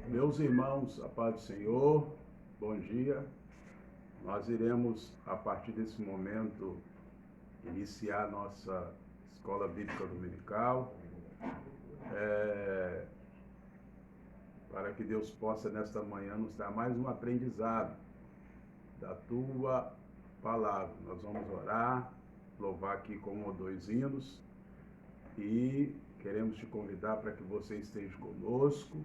Meus irmãos, a paz do Senhor, bom dia. Nós iremos, a partir desse momento, iniciar nossa escola bíblica dominical, para que Deus possa, nesta manhã, nos dar mais um aprendizado da Tua Palavra. Nós vamos orar, louvar aqui com um ou dois hinos e queremos te convidar para que você esteja conosco.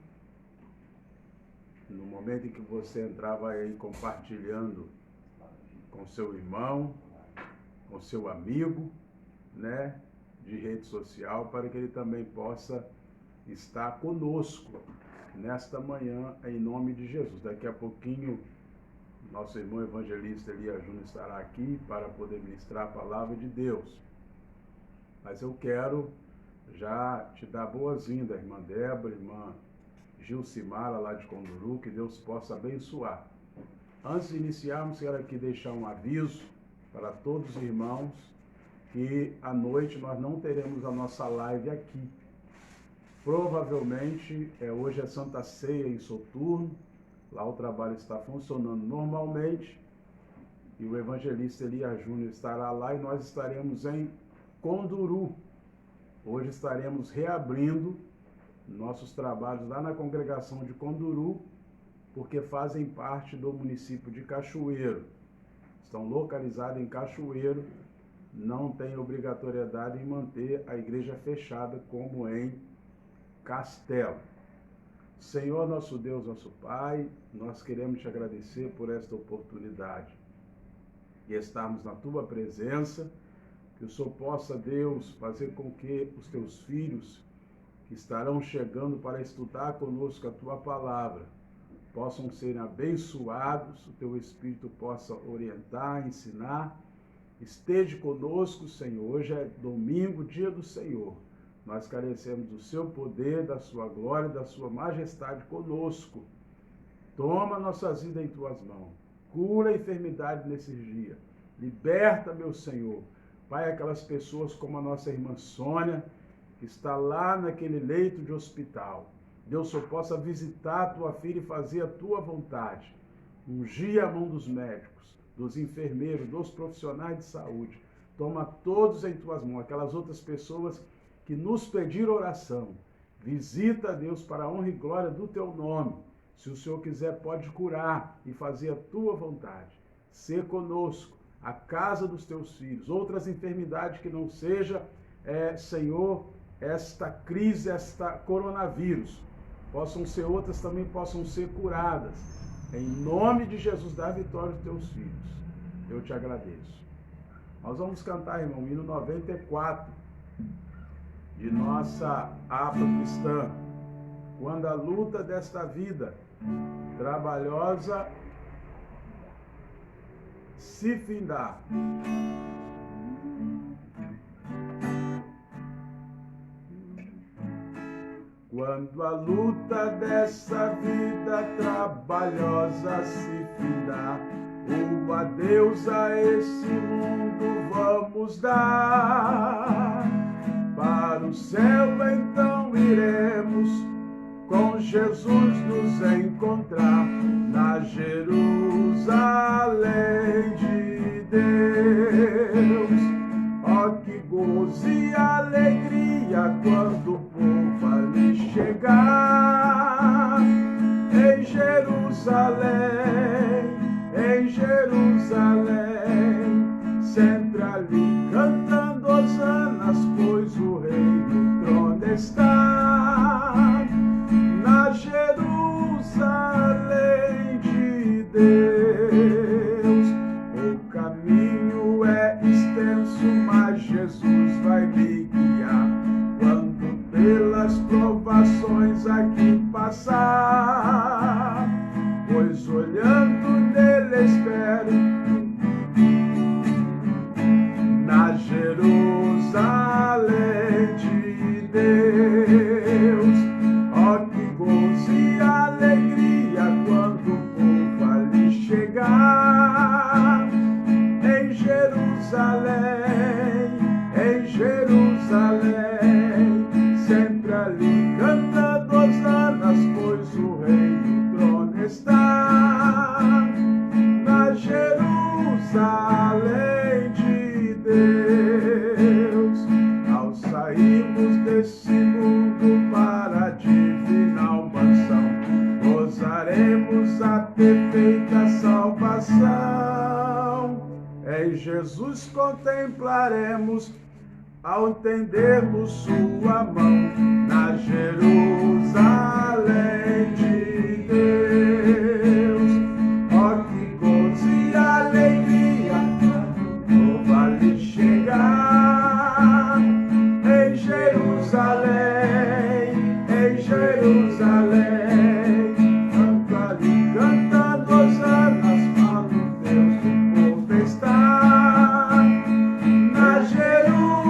No momento em que você entrar, vai aí compartilhando com seu irmão, com seu amigo, de rede social, para que ele também possa estar conosco nesta manhã, em nome de Jesus. Daqui a pouquinho, nosso irmão evangelista Elias Júnior estará aqui para poder ministrar a palavra de Deus. Mas eu quero já te dar boas-vindas, irmã Débora, irmã Gilcimara, lá de Conduru, que Deus possa abençoar. Antes de iniciarmos, quero aqui deixar um aviso para todos os irmãos que à noite nós não teremos a nossa live aqui. Provavelmente, hoje é Santa Ceia em Soturno, lá o trabalho está funcionando normalmente, e o evangelista Elias Júnior estará lá e nós estaremos em Conduru. Hoje estaremos reabrindo nossos trabalhos lá na congregação de Conduru, porque fazem parte do município de Cachoeiro. Estão localizados em Cachoeiro, não tem obrigatoriedade em manter a igreja fechada como em Castelo. Senhor, nosso Deus, nosso Pai, nós queremos te agradecer por esta oportunidade de estarmos na tua presença, que o Senhor possa, Deus, fazer com que os teus filhos que estarão chegando para estudar conosco a tua palavra possam ser abençoados, o teu Espírito possa orientar, ensinar. Esteja conosco, Senhor. Hoje é domingo, dia do Senhor. Nós carecemos do seu poder, da sua glória, da sua majestade conosco. Toma nossas vidas em tuas mãos. Cura a enfermidade nesses dias. Liberta, meu Senhor. Pai, aquelas pessoas como a nossa irmã Sônia, que está lá naquele leito de hospital. Deus só possa visitar a tua filha e fazer a tua vontade. Ungir a mão dos médicos, dos enfermeiros, dos profissionais de saúde. Toma todos em tuas mãos, aquelas outras pessoas que nos pediram oração. Visita, Deus, para a honra e glória do teu nome. Se o Senhor quiser, pode curar e fazer a tua vontade. Ser conosco, a casa dos teus filhos. Outras enfermidades que não seja, Senhor, esta crise, esta coronavírus, possam ser outras também, possam ser curadas. Em nome de Jesus, dá vitória aos teus filhos. Eu te agradeço. Nós vamos cantar, irmão, o hino 94 de nossa harpa cristã. Quando a luta desta vida trabalhosa se findar. Quando a luta dessa vida trabalhosa se findar, o adeus a esse mundo vamos dar. Para o céu então iremos com Jesus nos encontrar na Jerusalém de Deus. Ó, que gozo e alegria quando o povo ali chegar em Jerusalém, sempre ali cantando hosanas, pois o rei no trono está na Jerusalém de Deus. O caminho é extenso, mas Jesus vai me guiar quando pelas provações aqui passar, pois olhando nele espero na Jerusalém de Deus. Ó, que gozo e alegria quando o povo ali chegar em Jerusalém, sempre ali cantando hosanas, pois o rei perfeita salvação. Em Jesus contemplaremos ao entendermos sua mão na Jerusalém de Deus. Ó, que gozo e alegria no vale chegar. Em Jerusalém, em Jerusalém, canto ali, cantando hosanas, falo Deus do povo está. Na Jerusalém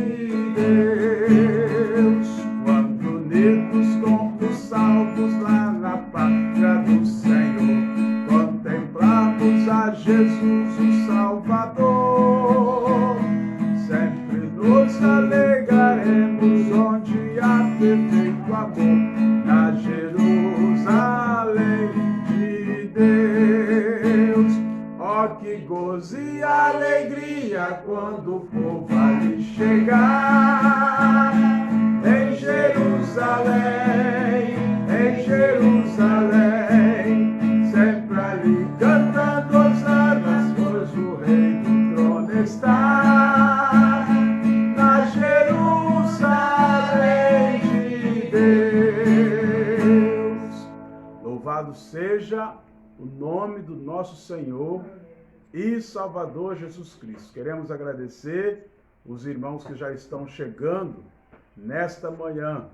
de Deus, quando unidos com os salvos lá na pátria do Senhor, contemplamos a Jesus o Salvador. Sempre nos alegraremos onde há perfeito amor, na Jerusalém de Deus. Ó, que gozo e alegria quando o povo ali chegar. Em Jerusalém, em Jerusalém, sempre ali cantando hosanas, pois o Rei do trono está. Na Jerusalém de Deus. Louvado seja o nome do nosso Senhor e Salvador Jesus Cristo. Queremos agradecer os irmãos que já estão chegando nesta manhã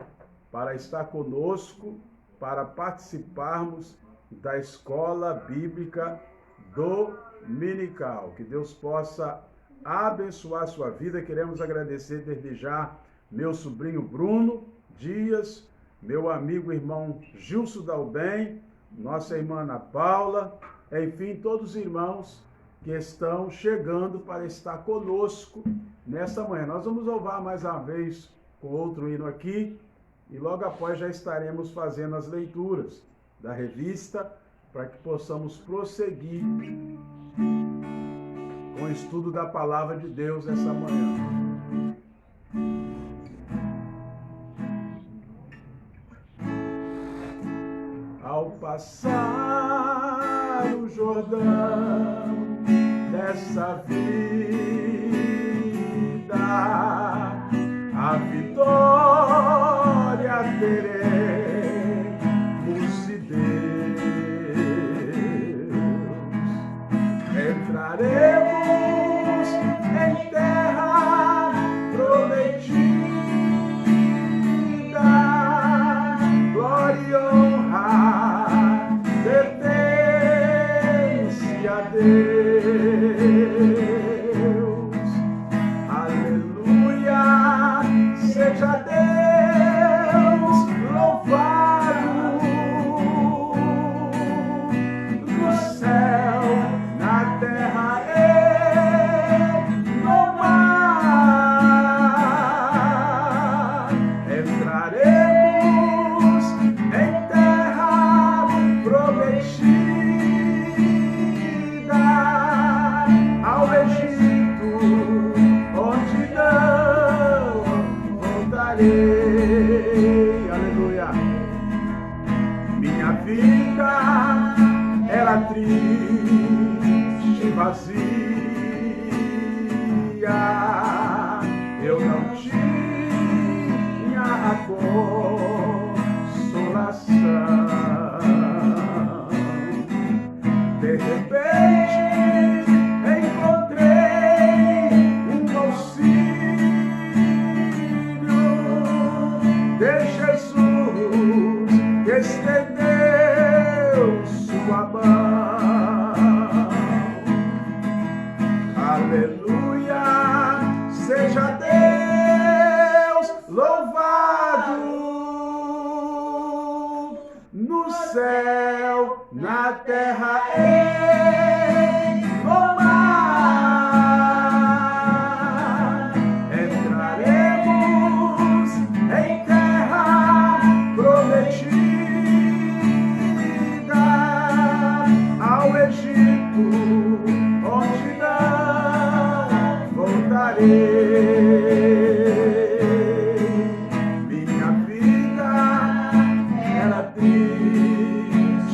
para estar conosco, para participarmos da Escola Bíblica Dominical. Que Deus possa abençoar a sua vida. Queremos agradecer desde já meu sobrinho Bruno Dias, meu amigo irmão Gilson Dalben, nossa irmã Ana Paula, enfim, todos os irmãos que estão chegando para estar conosco nesta manhã. Nós vamos louvar mais uma vez com outro hino aqui e logo após já estaremos fazendo as leituras da revista para que possamos prosseguir com o estudo da Palavra de Deus essa manhã. Ao passar o Jordão dessa vida, a vitória teremos de Deus. Entraremos em terra prometida, glória e honra pertence a Deus. Aleluia, seja Deus louvado no céu, na terra e no mar. Entraremos em terra prometida, ao Egito, onde não voltarei. Aleluia. Minha vida era triste, vazia, eu não tinha a consolação. De repente encontrei um auxílio de Jesus, que estendeu sua mão. Aleluia, seja Deus louvado no céu, na terra e no mar. Entraremos em terra prometida, ao Egito, onde não voltarei. Minha vida era triste,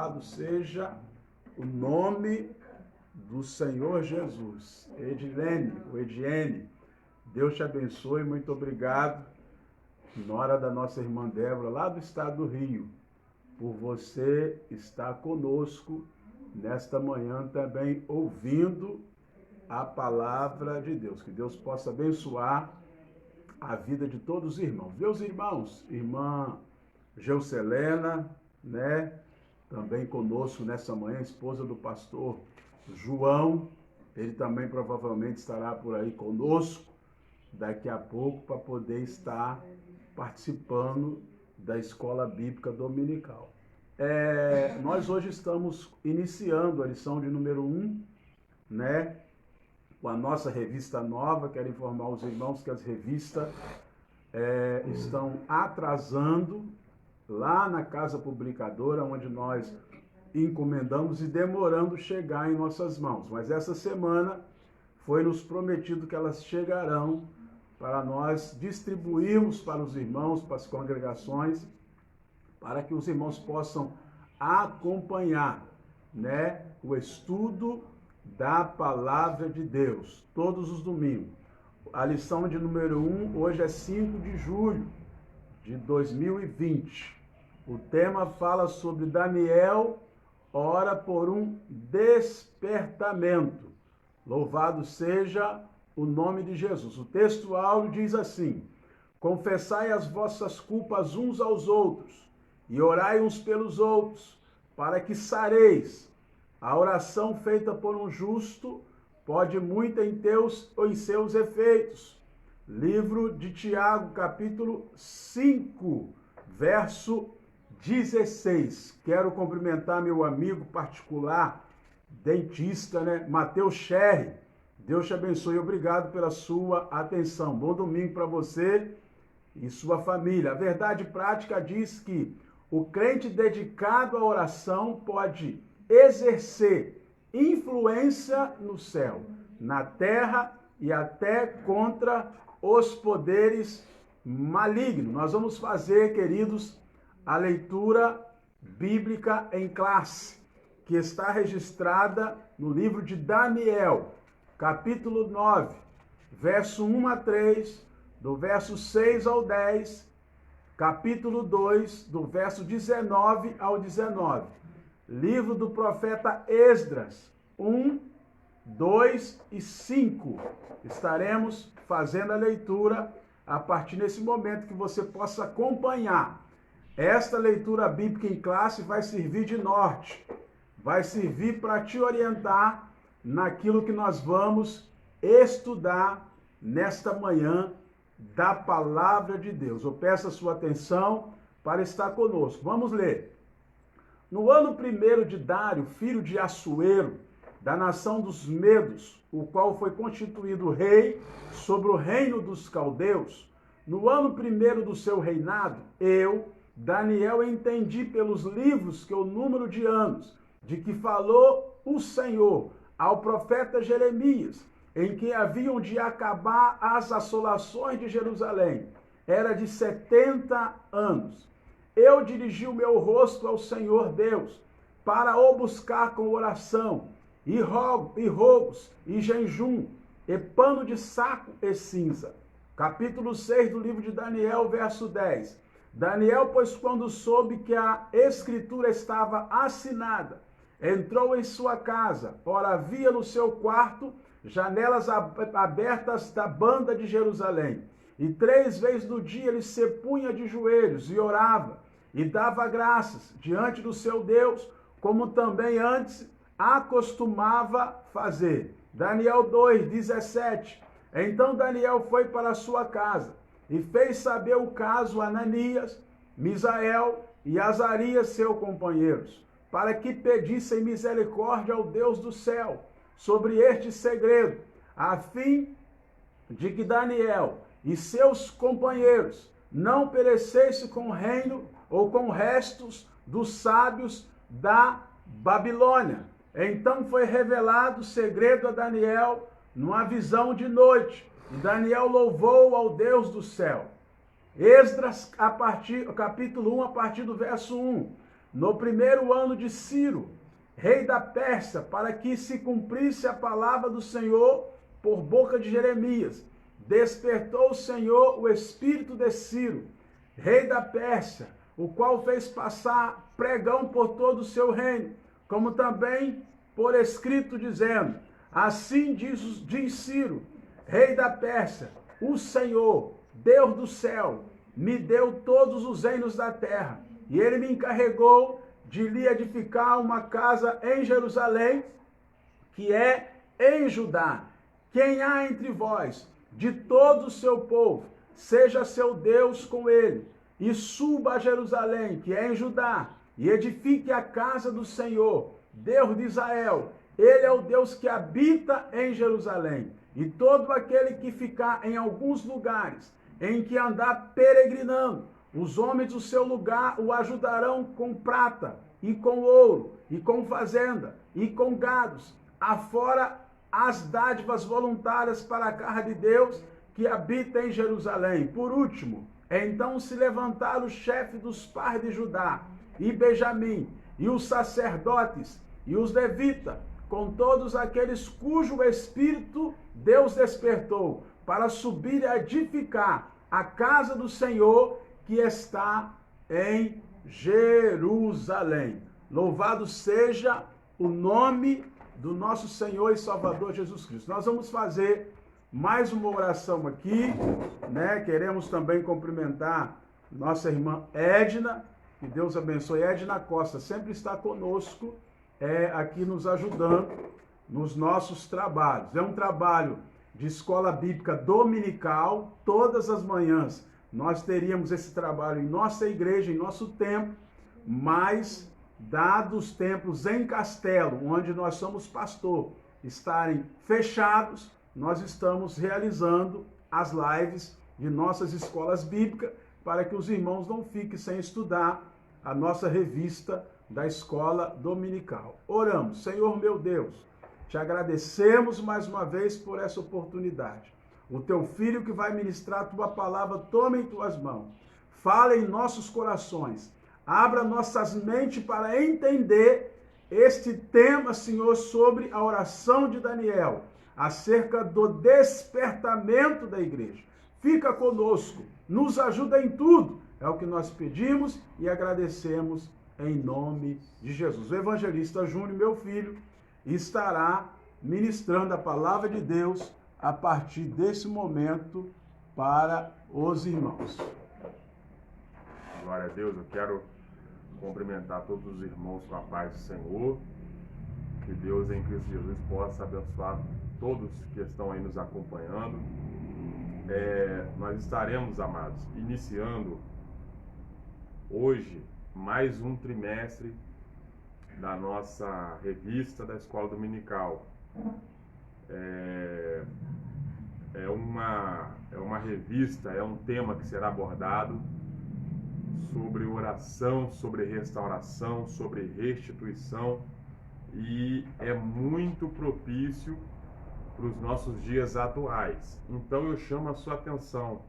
Louvado seja o nome do Senhor Jesus. Edilene, o Ediene, Deus te abençoe, muito obrigado, nora da nossa irmã Débora, lá do estado do Rio, por você estar conosco nesta manhã também, ouvindo a palavra de Deus. Que Deus possa abençoar a vida de todos os irmãos. Meus irmãos, irmã Geucelena, né? Também conosco nessa manhã, esposa do pastor João, ele também provavelmente estará por aí conosco daqui a pouco para poder estar participando da Escola Bíblica Dominical. Nós hoje estamos iniciando a lição de número 1, né? Com a nossa revista nova. Quero informar os irmãos que as revistas estão atrasando lá na casa publicadora, onde nós encomendamos e demorando chegar em nossas mãos. Mas essa semana foi nos prometido que elas chegarão para nós distribuirmos para os irmãos, para as congregações, para que os irmãos possam acompanhar, né, o estudo da palavra de Deus todos os domingos. A lição de número 1 hoje é 5 de julho de 2020. O tema fala sobre Daniel ora por um despertamento. Louvado seja o nome de Jesus. O texto áureo diz assim: confessai as vossas culpas uns aos outros e orai uns pelos outros, para que sareis. A oração feita por um justo pode muito em seus efeitos. Livro de Tiago, capítulo 5, verso 16. Quero cumprimentar meu amigo particular, dentista, né? Mateus Scherri. Deus te abençoe. Obrigado pela sua atenção. Bom domingo para você e sua família. A verdade prática diz que o crente dedicado à oração pode exercer influência no céu, na terra e até contra os poderes malignos. Nós vamos fazer, queridos, a leitura bíblica em classe, que está registrada no livro de Daniel, capítulo 9, verso 1 a 3, do verso 6 ao 10, capítulo 2, do verso 19 ao 19. Livro do profeta Esdras, 1, 2 e 5. Estaremos fazendo a leitura a partir desse momento, que você possa acompanhar. Esta leitura bíblica em classe vai servir de norte, vai servir para te orientar naquilo que nós vamos estudar nesta manhã da palavra de Deus. Eu peço a sua atenção para estar conosco. Vamos ler. No ano 1º de Dário, filho de Assuero, da nação dos Medos, o qual foi constituído rei sobre o reino dos caldeus, no ano 1º do seu reinado, eu, Daniel, entendi pelos livros que o número de anos de que falou o Senhor ao profeta Jeremias, em que haviam de acabar as assolações de Jerusalém, era de 70 anos. Eu dirigi o meu rosto ao Senhor Deus, para o buscar com oração, e rogos, e jejum, e pano de saco e cinza. Capítulo 6 do livro de Daniel, verso 10. Daniel, pois, quando soube que a escritura estava assinada, entrou em sua casa. Ora, havia no seu quarto janelas abertas da banda de Jerusalém. E 3 vezes no dia ele se punha de joelhos e orava, e dava graças diante do seu Deus, como também antes acostumava fazer. Daniel 2:17. Então Daniel foi para a sua casa e fez saber o caso a Ananias, Misael e Azarias, seus companheiros, para que pedissem misericórdia ao Deus do céu sobre este segredo, a fim de que Daniel e seus companheiros não perecessem com o reino ou com restos dos sábios da Babilônia. Então foi revelado o segredo a Daniel numa visão de noite, e Daniel louvou ao Deus do céu. Esdras, capítulo 1, a partir do verso 1. no primeiro ano de Ciro, rei da Pérsia, para que se cumprisse a palavra do Senhor por boca de Jeremias. Despertou o Senhor o espírito de Ciro, rei da Pérsia, o qual fez passar pregão por todo o seu reino, como também por escrito, dizendo: assim diz Ciro, rei da Pérsia, o Senhor, Deus do céu, me deu todos os reinos da terra, e ele me encarregou de lhe edificar uma casa em Jerusalém, que é em Judá. Quem há entre vós, de todo o seu povo, seja seu Deus com ele, e suba a Jerusalém, que é em Judá, e edifique a casa do Senhor, Deus de Israel. Ele é o Deus que habita em Jerusalém. E todo aquele que ficar em alguns lugares, em que andar peregrinando, os homens do seu lugar o ajudarão com prata, e com ouro, e com fazenda, e com gados, afora as dádivas voluntárias para a casa de Deus que habita em Jerusalém. Por último, então se levantaram os chefes dos pais de Judá e Benjamim, e os sacerdotes, e os levitas, com todos aqueles cujo espírito Deus despertou, para subir e edificar a casa do Senhor que está em Jerusalém. Louvado seja o nome do nosso Senhor e Salvador Jesus Cristo. Nós vamos fazer mais uma oração aqui, né? Queremos também cumprimentar nossa irmã Edna, que Deus abençoe. Edna Costa sempre está conosco, aqui nos ajudando nos nossos trabalhos. É um trabalho de escola bíblica dominical, todas as manhãs nós teríamos esse trabalho em nossa igreja, em nosso templo, mas dados os templos em Castelo, onde nós somos pastor, estarem fechados, nós estamos realizando as lives de nossas escolas bíblicas, para que os irmãos não fiquem sem estudar a nossa revista da escola dominical. Oramos. Senhor meu Deus, te agradecemos mais uma vez por essa oportunidade. O teu filho que vai ministrar a tua palavra, toma em tuas mãos. Fala em nossos corações. Abra nossas mentes para entender este tema, Senhor, sobre a oração de Daniel, acerca do despertamento da igreja. Fica conosco, nos ajuda em tudo. É o que nós pedimos e agradecemos em nome de Jesus. O evangelista Júnior, meu filho, estará ministrando a palavra de Deus a partir desse momento para os irmãos. Glória a Deus, eu quero cumprimentar todos os irmãos com a paz do Senhor. Que Deus em Cristo Jesus possa abençoar todos que estão aí nos acompanhando. Nós estaremos, amados, iniciando hoje mais um trimestre da nossa revista da Escola Dominical. É uma revista, é um tema que será abordado sobre oração, sobre restauração, sobre restituição, e é muito propício para os nossos dias atuais. Então eu chamo a sua atenção,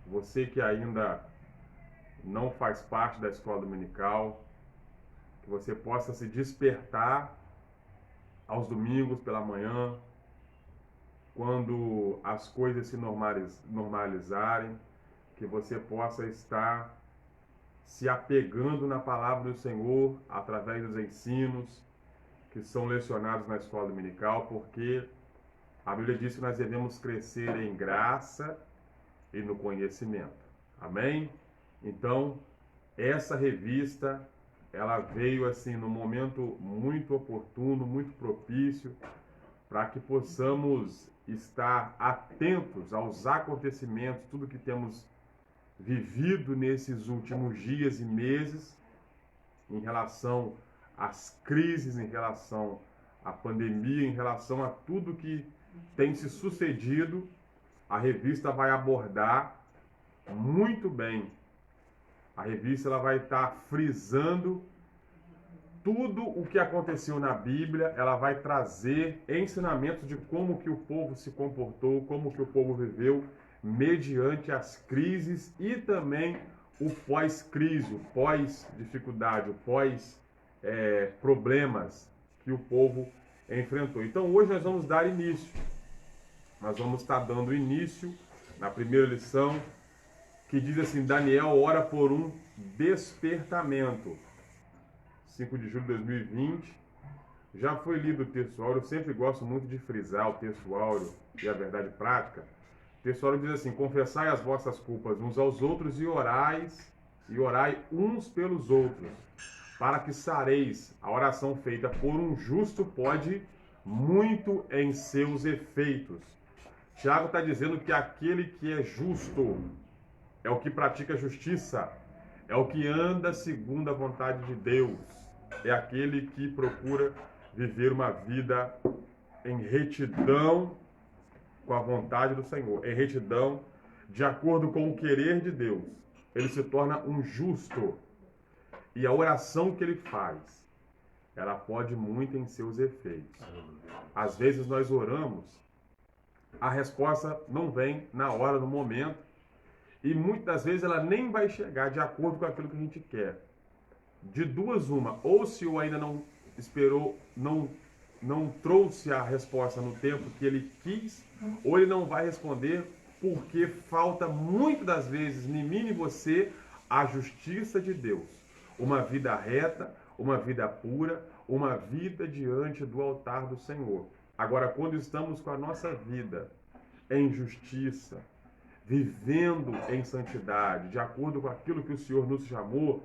você que ainda não faz parte da escola dominical, que você possa se despertar aos domingos pela manhã, quando as coisas se normalizarem, que você possa estar se apegando na palavra do Senhor através dos ensinos que são lecionados na escola dominical, porque a Bíblia diz que nós devemos crescer em graça e no conhecimento. Amém? Então, essa revista, ela veio assim num momento muito oportuno, muito propício, para que possamos estar atentos aos acontecimentos, tudo que temos vivido nesses últimos dias e meses, em relação às crises, em relação à pandemia, em relação a tudo que tem se sucedido. A revista vai abordar muito bem. A revista ela vai estar frisando tudo o que aconteceu na Bíblia. Ela vai trazer ensinamentos de como que o povo se comportou, como que o povo viveu mediante as crises, e também o pós-crise, o pós-dificuldade, o pós-problemas que o povo enfrentou. Então hoje nós vamos dar início. Nós vamos estar dando início na primeira lição, que diz assim: Daniel ora por um despertamento. 5 de julho de 2020. Já foi lido o texto áureo. Eu sempre gosto muito de frisar o texto áureo e a verdade prática. O texto áureo diz assim: confessai as vossas culpas uns aos outros e orai uns pelos outros, para que sareis. A oração feita por um justo pode muito em seus efeitos. Tiago está dizendo que aquele que é justo é o que pratica justiça, é o que anda segundo a vontade de Deus, é aquele que procura viver uma vida em retidão com a vontade do Senhor, em retidão de acordo com o querer de Deus. Ele se torna um justo. E a oração que ele faz, ela pode muito em seus efeitos. Às vezes nós oramos, a resposta não vem na hora, no momento, e muitas vezes ela nem vai chegar de acordo com aquilo que a gente quer. De duas uma, ou se o ainda não esperou, não trouxe a resposta no tempo que ele quis, ou ele não vai responder porque falta muitas das vezes em mim e você a justiça de Deus. Uma vida reta, uma vida pura, uma vida diante do altar do Senhor. Agora, quando estamos com a nossa vida em justiça, vivendo em santidade, de acordo com aquilo que o Senhor nos chamou,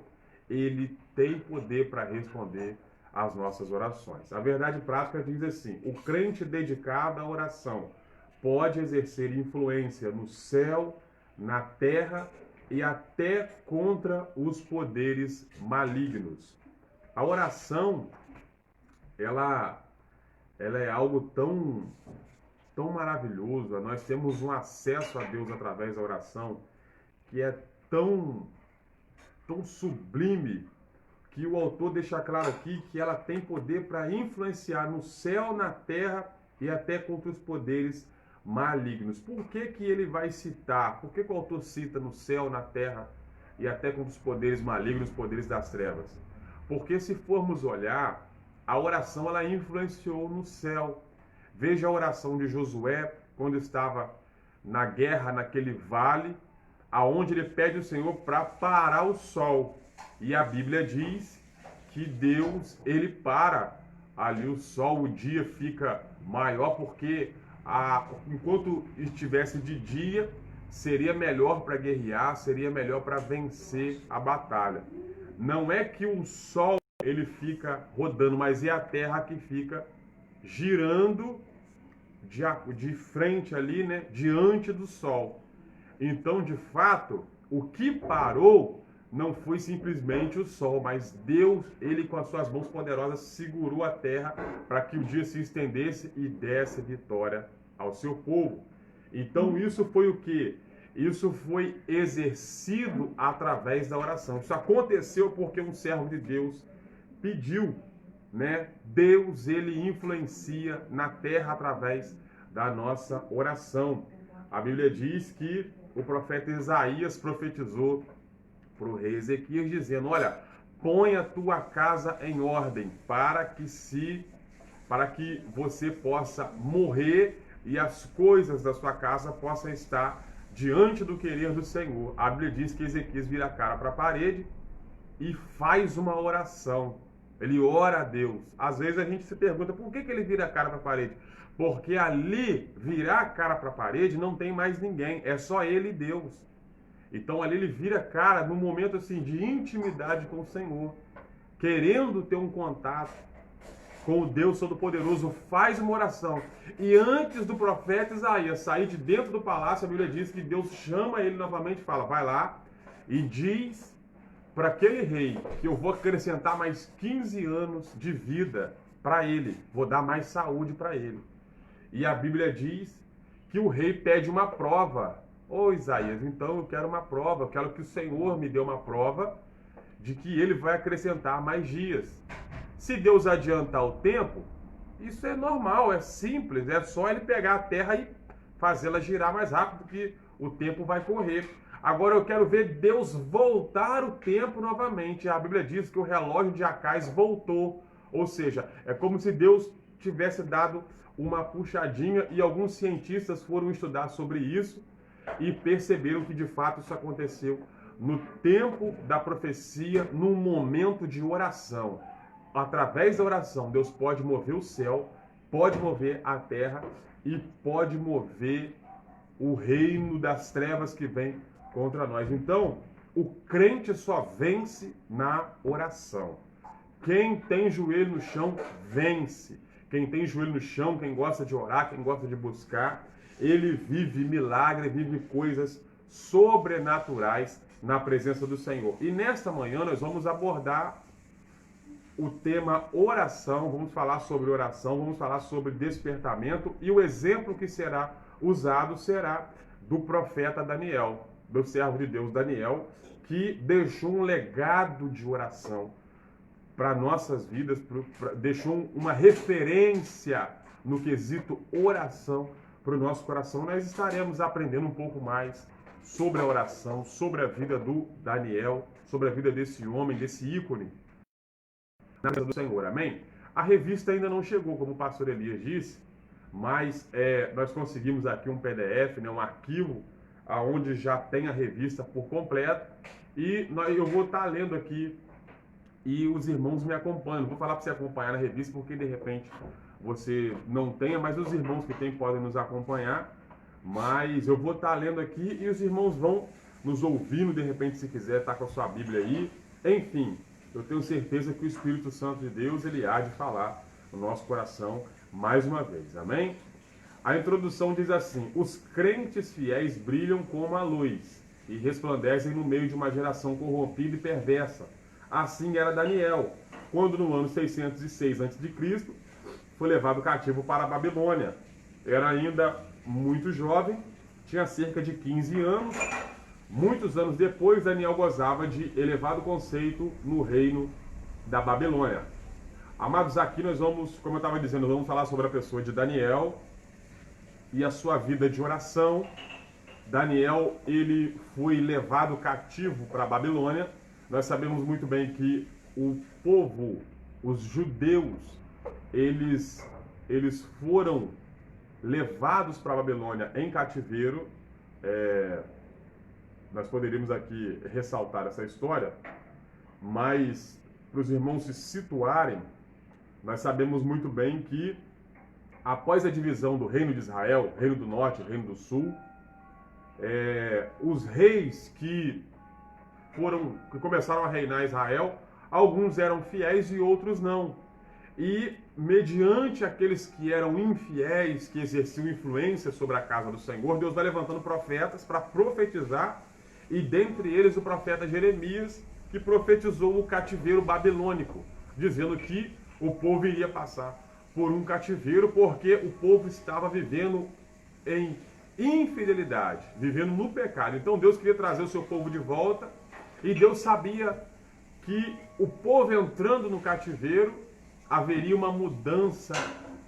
Ele tem poder para responder às nossas orações. A verdade prática diz assim: o crente dedicado à oração pode exercer influência no céu, na terra e até contra os poderes malignos. A oração, ela é algo tão maravilhoso. Nós temos um acesso a Deus através da oração que é tão sublime, que o autor deixa claro aqui que ela tem poder para influenciar no céu, na terra e até contra os poderes malignos. Por que ele vai citar? Por que o autor cita no céu, na terra e até contra os poderes malignos, os poderes das trevas? Porque se formos olhar, a oração ela influenciou no céu. Veja a oração de Josué quando estava na guerra, naquele vale, aonde ele pede ao Senhor para parar o sol. E a Bíblia diz que Deus, ele para ali o sol, o dia fica maior, porque enquanto estivesse de dia, seria melhor para guerrear, seria melhor para vencer a batalha. Não é que o sol ele fica rodando, mas é a terra que fica girando de frente ali, né, diante do sol. Então, de fato, o que parou não foi simplesmente o sol, mas Deus, ele com as suas mãos poderosas segurou a terra para que o dia se estendesse e desse vitória ao seu povo. Então, isso foi o quê? Isso foi exercido através da oração. Isso aconteceu porque um servo de Deus pediu, né? Deus, ele influencia na terra através da nossa oração. A Bíblia diz que o profeta Isaías profetizou para o rei Ezequias dizendo: olha, põe a tua casa em ordem para que você possa morrer e as coisas da sua casa possam estar diante do querer do Senhor. A Bíblia diz que Ezequias vira a cara para a parede e faz uma oração. Ele ora a Deus. Às vezes a gente se pergunta por que ele vira a cara para a parede. Porque ali, virar a cara para a parede, não tem mais ninguém. É só ele e Deus. Então ali ele vira a cara num momento assim de intimidade com o Senhor. Querendo ter um contato com o Deus Todo-Poderoso, faz uma oração. E antes do profeta Isaías sair de dentro do palácio, a Bíblia diz que Deus chama ele novamente e fala: vai lá e diz para aquele rei que eu vou acrescentar mais 15 anos de vida para ele, vou dar mais saúde para ele. E a Bíblia diz que o rei pede uma prova. Ô Isaías, então eu quero uma prova, eu quero que o Senhor me dê uma prova de que ele vai acrescentar mais dias. Se Deus adiantar o tempo, isso é normal, é simples, é só ele pegar a terra e fazê-la girar mais rápido, que o tempo vai correr. Agora eu quero ver Deus voltar o tempo novamente. A Bíblia diz que o relógio de Acais voltou. Ou seja, é como se Deus tivesse dado uma puxadinha, e alguns cientistas foram estudar sobre isso e perceberam que de fato isso aconteceu no tempo da profecia, num momento de oração. Através da oração, Deus pode mover o céu, pode mover a terra e pode mover o reino das trevas que vem contra nós. Então, o crente só vence na oração. Quem tem joelho no chão, vence. Quem tem joelho no chão, quem gosta de orar, quem gosta de buscar, ele vive milagre, vive coisas sobrenaturais na presença do Senhor. E nesta manhã nós vamos abordar o tema oração, vamos falar sobre oração, vamos falar sobre despertamento, e o exemplo que será usado será do profeta Daniel, do servo de Deus Daniel, que deixou um legado de oração para nossas vidas, deixou uma referência no quesito oração para o nosso coração. Nós estaremos aprendendo um pouco mais sobre a oração, sobre a vida do Daniel, sobre a vida desse homem, desse ícone na casa do Senhor, amém? A revista ainda não chegou, como o pastor Elias disse, mas nós conseguimos aqui um PDF, um arquivo, onde já tem a revista por completo, e eu vou estar lendo aqui, e os irmãos me acompanham. Vou falar para você acompanhar na revista, porque de repente você não tenha, mas os irmãos que têm podem nos acompanhar, mas eu vou estar lendo aqui, e os irmãos vão nos ouvindo, de repente, se quiser, estar com a sua Bíblia aí, enfim. Eu tenho certeza que o Espírito Santo de Deus, ele há de falar no nosso coração mais uma vez, amém? A introdução diz assim: os crentes fiéis brilham como a luz e resplandecem no meio de uma geração corrompida e perversa. Assim era Daniel, quando no ano 606 a.C. foi levado cativo para a Babilônia. Era ainda muito jovem, tinha cerca de 15 anos. Muitos anos depois, Daniel gozava de elevado conceito no reino da Babilônia. Amados, aqui nós vamos, como eu estava dizendo, vamos falar sobre a pessoa de Daniel e a sua vida de oração. Daniel, ele foi levado cativo para a Babilônia. Nós sabemos muito bem que o povo, os judeus, eles foram levados para a Babilônia em cativeiro. Nós poderíamos aqui ressaltar essa história, mas para os irmãos se situarem, nós sabemos muito bem que após a divisão do reino de Israel, reino do norte e reino do sul, os reis que começaram a reinar Israel, alguns eram fiéis e outros não. E mediante aqueles que eram infiéis, que exerciam influência sobre a casa do Senhor, Deus vai levantando profetas para profetizar, e dentre eles o profeta Jeremias, que profetizou o cativeiro babilônico, dizendo que o povo iria passar por um cativeiro porque o povo estava vivendo em infidelidade, vivendo no pecado. Então Deus queria trazer o seu povo de volta, e Deus sabia que o povo entrando no cativeiro haveria uma mudança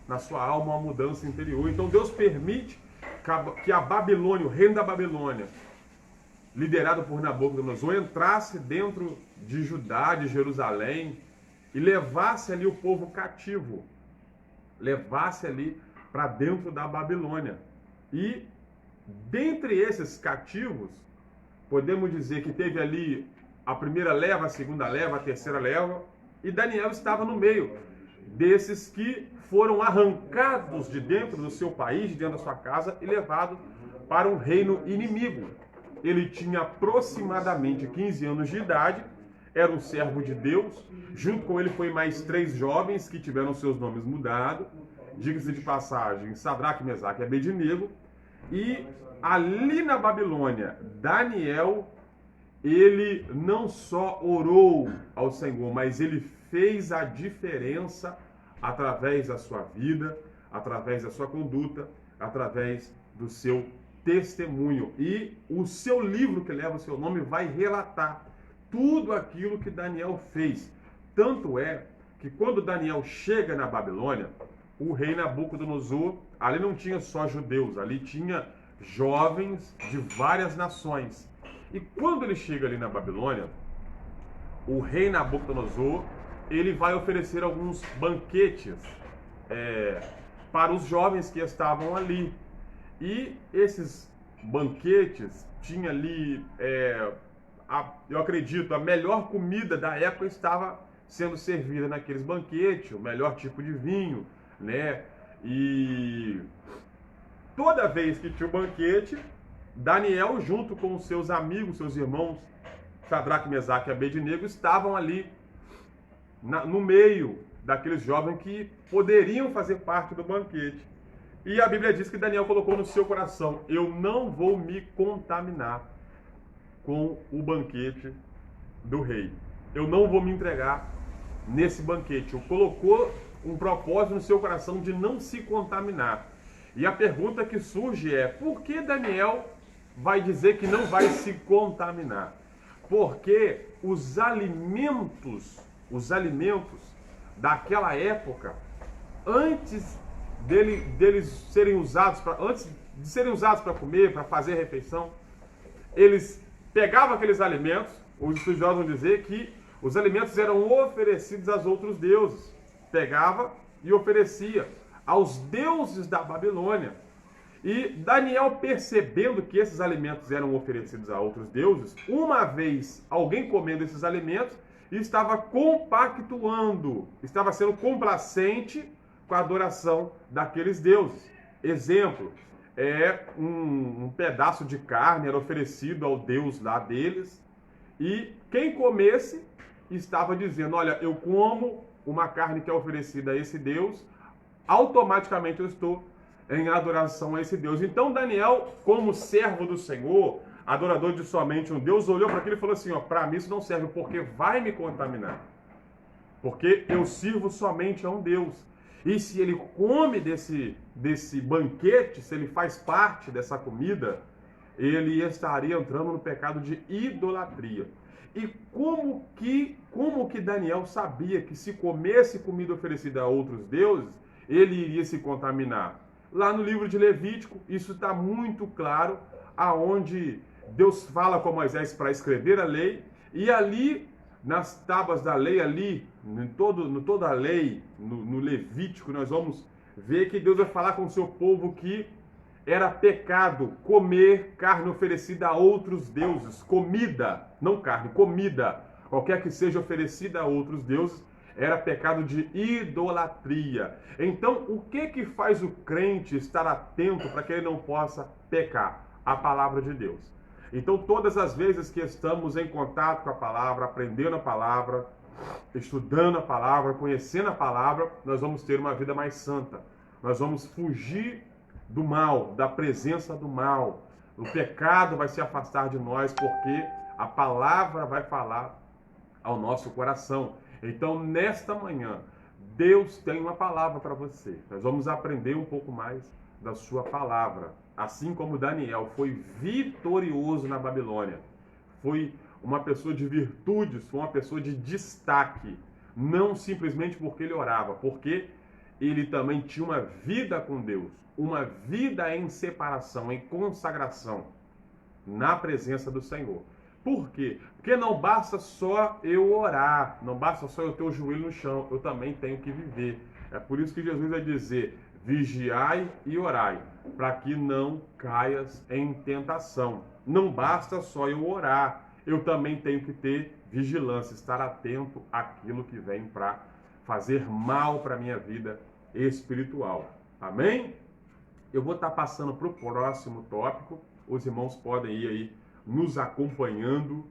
na sua alma, uma mudança interior. Então Deus permite que a Babilônia, o reino da Babilônia, liderado por Nabucodonosor, entrasse dentro de Judá, de Jerusalém, e levasse ali o povo cativo, levasse ali para dentro da Babilônia. E dentre esses cativos, podemos dizer que teve ali a primeira leva, a segunda leva, a terceira leva, e Daniel estava no meio desses que foram arrancados de dentro do seu país, de dentro da sua casa, e levados para um reino inimigo. Ele tinha aproximadamente 15 anos de idade, era um servo de Deus. Junto com ele foi mais 3 jovens que tiveram seus nomes mudados. Diga-se de passagem, Sadraque, Mesaque e Abednego. E ali na Babilônia, Daniel, ele não só orou ao Senhor, mas ele fez a diferença através da sua vida, através da sua conduta, através do seu testemunho. E o seu livro, que leva o seu nome, vai relatar tudo aquilo que Daniel fez. Tanto é que quando Daniel chega na Babilônia, o rei Nabucodonosor, ali não tinha só judeus, ali tinha jovens de várias nações. E quando ele chega ali na Babilônia, o rei Nabucodonosor, ele vai oferecer alguns banquetes para os jovens que estavam ali. E esses banquetes tinha ali, eu acredito, a melhor comida da época estava sendo servida naqueles banquetes, o melhor tipo de vinho, né? E toda vez que tinha o banquete, Daniel, junto com os seus amigos, seus irmãos, Sadraque, Mesaque e Abednego, estavam ali no meio daqueles jovens que poderiam fazer parte do banquete. E a Bíblia diz que Daniel colocou no seu coração: eu não vou me contaminar com o banquete do rei. Eu não vou me entregar nesse banquete. Ele colocou um propósito no seu coração de não se contaminar. E a pergunta que surge é: por que Daniel vai dizer que não vai se contaminar? Porque os alimentos daquela época, antes deles serem usados para comer, para fazer refeição, eles pegavam aqueles alimentos. Os estudiosos vão dizer que os alimentos eram oferecidos aos outros deuses. Pegava e oferecia aos deuses da Babilônia. E Daniel, percebendo que esses alimentos eram oferecidos a outros deuses, uma vez alguém comendo esses alimentos, estava compactuando, estava sendo complacente com a adoração daqueles deuses. Exemplo, um pedaço de carne era oferecido ao deus lá deles, e quem comesse estava dizendo: olha, eu como uma carne que é oferecida a esse deus, automaticamente eu estou em adoração a esse Deus. Então Daniel, como servo do Senhor, adorador de somente um Deus, olhou para aquilo e falou assim: para mim isso não serve, porque vai me contaminar. Porque eu sirvo somente a um Deus. E se ele come desse banquete, se ele faz parte dessa comida, ele estaria entrando no pecado de idolatria. E como que Daniel sabia que se comesse comida oferecida a outros deuses, ele iria se contaminar? Lá no livro de Levítico, isso está muito claro, aonde Deus fala com Moisés para escrever a lei, e ali, nas tábuas da lei, ali, toda a lei, no Levítico, nós vamos ver que Deus vai falar com o seu povo que era pecado comer carne oferecida a outros deuses. Comida, não carne, comida, qualquer que seja oferecida a outros deuses, era pecado de idolatria. Então, o que faz o crente estar atento para que ele não possa pecar? A palavra de Deus. Então, todas as vezes que estamos em contato com a palavra, aprendendo a palavra, estudando a palavra, conhecendo a palavra, nós vamos ter uma vida mais santa. Nós vamos fugir do mal, da presença do mal. O pecado vai se afastar de nós, porque a palavra vai falar ao nosso coração. Então, nesta manhã, Deus tem uma palavra para você. Nós vamos aprender um pouco mais da sua palavra. Assim como Daniel foi vitorioso na Babilônia, foi uma pessoa de virtudes, foi uma pessoa de destaque. Não simplesmente porque ele orava, porque ele também tinha uma vida com Deus, uma vida em separação, em consagração, na presença do Senhor. Por quê? Porque não basta só eu orar, não basta só eu ter o joelho no chão, eu também tenho que viver. É por isso que Jesus vai dizer: vigiai e orai, para que não caias em tentação. Não basta só eu orar, eu também tenho que ter vigilância, estar atento àquilo que vem para fazer mal para a minha vida espiritual. Amém? Eu vou estar passando para o próximo tópico, os irmãos podem ir aí nos acompanhando,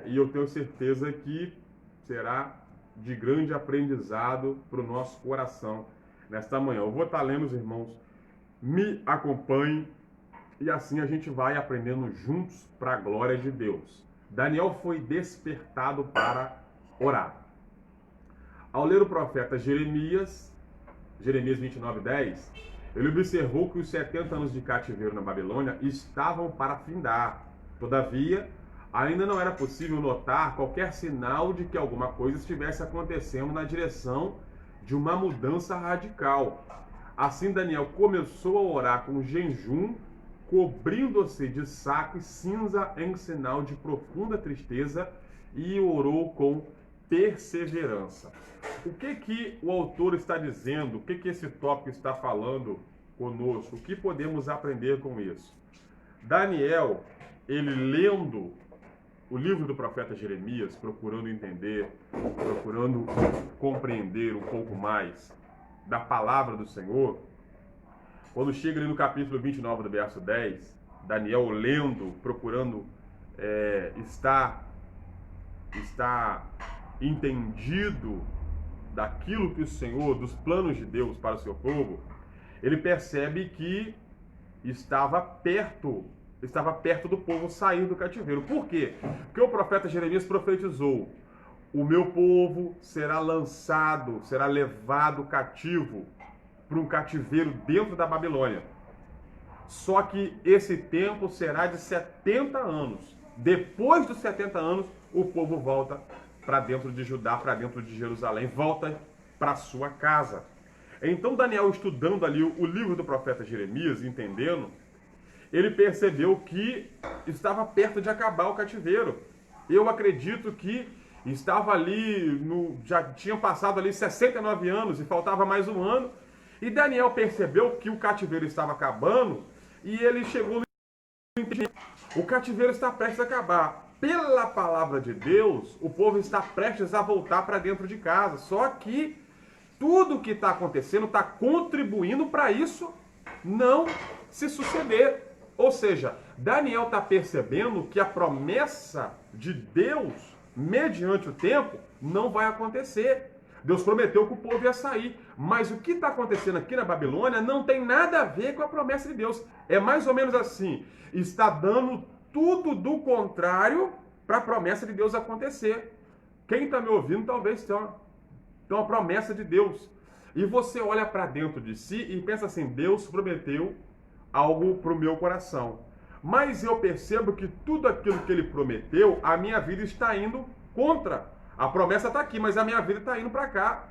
e eu tenho certeza que será de grande aprendizado para o nosso coração nesta manhã. Eu vou estar lendo, os irmãos me acompanhem, e assim a gente vai aprendendo juntos para a glória de Deus. Daniel foi despertado para orar. Ao ler o profeta Jeremias 29:10, ele observou que os 70 anos de cativeiro na Babilônia estavam para findar. Todavia, ainda não era possível notar qualquer sinal de que alguma coisa estivesse acontecendo na direção de uma mudança radical. Assim, Daniel começou a orar com jejum, cobrindo-se de saco e cinza em sinal de profunda tristeza, e orou com perseverança. O que o autor está dizendo? O que esse tópico está falando conosco? O que podemos aprender com isso? Daniel, ele lendo o livro do profeta Jeremias, procurando entender, procurando compreender um pouco mais da palavra do Senhor, quando chega ali no capítulo 29 do verso 10, Daniel lendo, procurando estar entendido daquilo que o Senhor, dos planos de Deus para o seu povo, ele percebe que estava perto do povo sair do cativeiro. Por quê? Porque o profeta Jeremias profetizou: o meu povo será lançado, será levado cativo para um cativeiro dentro da Babilônia. Só que esse tempo será de 70 anos. Depois dos 70 anos, o povo volta para dentro de Judá, para dentro de Jerusalém, volta para sua casa. Então Daniel, estudando ali o livro do profeta Jeremias, entendendo, ele percebeu que estava perto de acabar o cativeiro. Eu acredito que estava ali, já tinham passado ali 69 anos e faltava mais um ano. E Daniel percebeu que o cativeiro estava acabando e ele chegou no entendimento: o cativeiro está prestes a acabar. Pela palavra de Deus, o povo está prestes a voltar para dentro de casa. Só que tudo o que está acontecendo está contribuindo para isso não se suceder. Ou seja, Daniel está percebendo que a promessa de Deus, mediante o tempo, não vai acontecer. Deus prometeu que o povo ia sair. Mas o que está acontecendo aqui na Babilônia não tem nada a ver com a promessa de Deus. É mais ou menos assim: está dando tudo do contrário para a promessa de Deus acontecer. Quem está me ouvindo talvez tenha uma promessa de Deus. E você olha para dentro de si e pensa assim: Deus prometeu algo para o meu coração. Mas eu percebo que tudo aquilo que ele prometeu, a minha vida está indo contra. A promessa está aqui, mas a minha vida está indo para cá.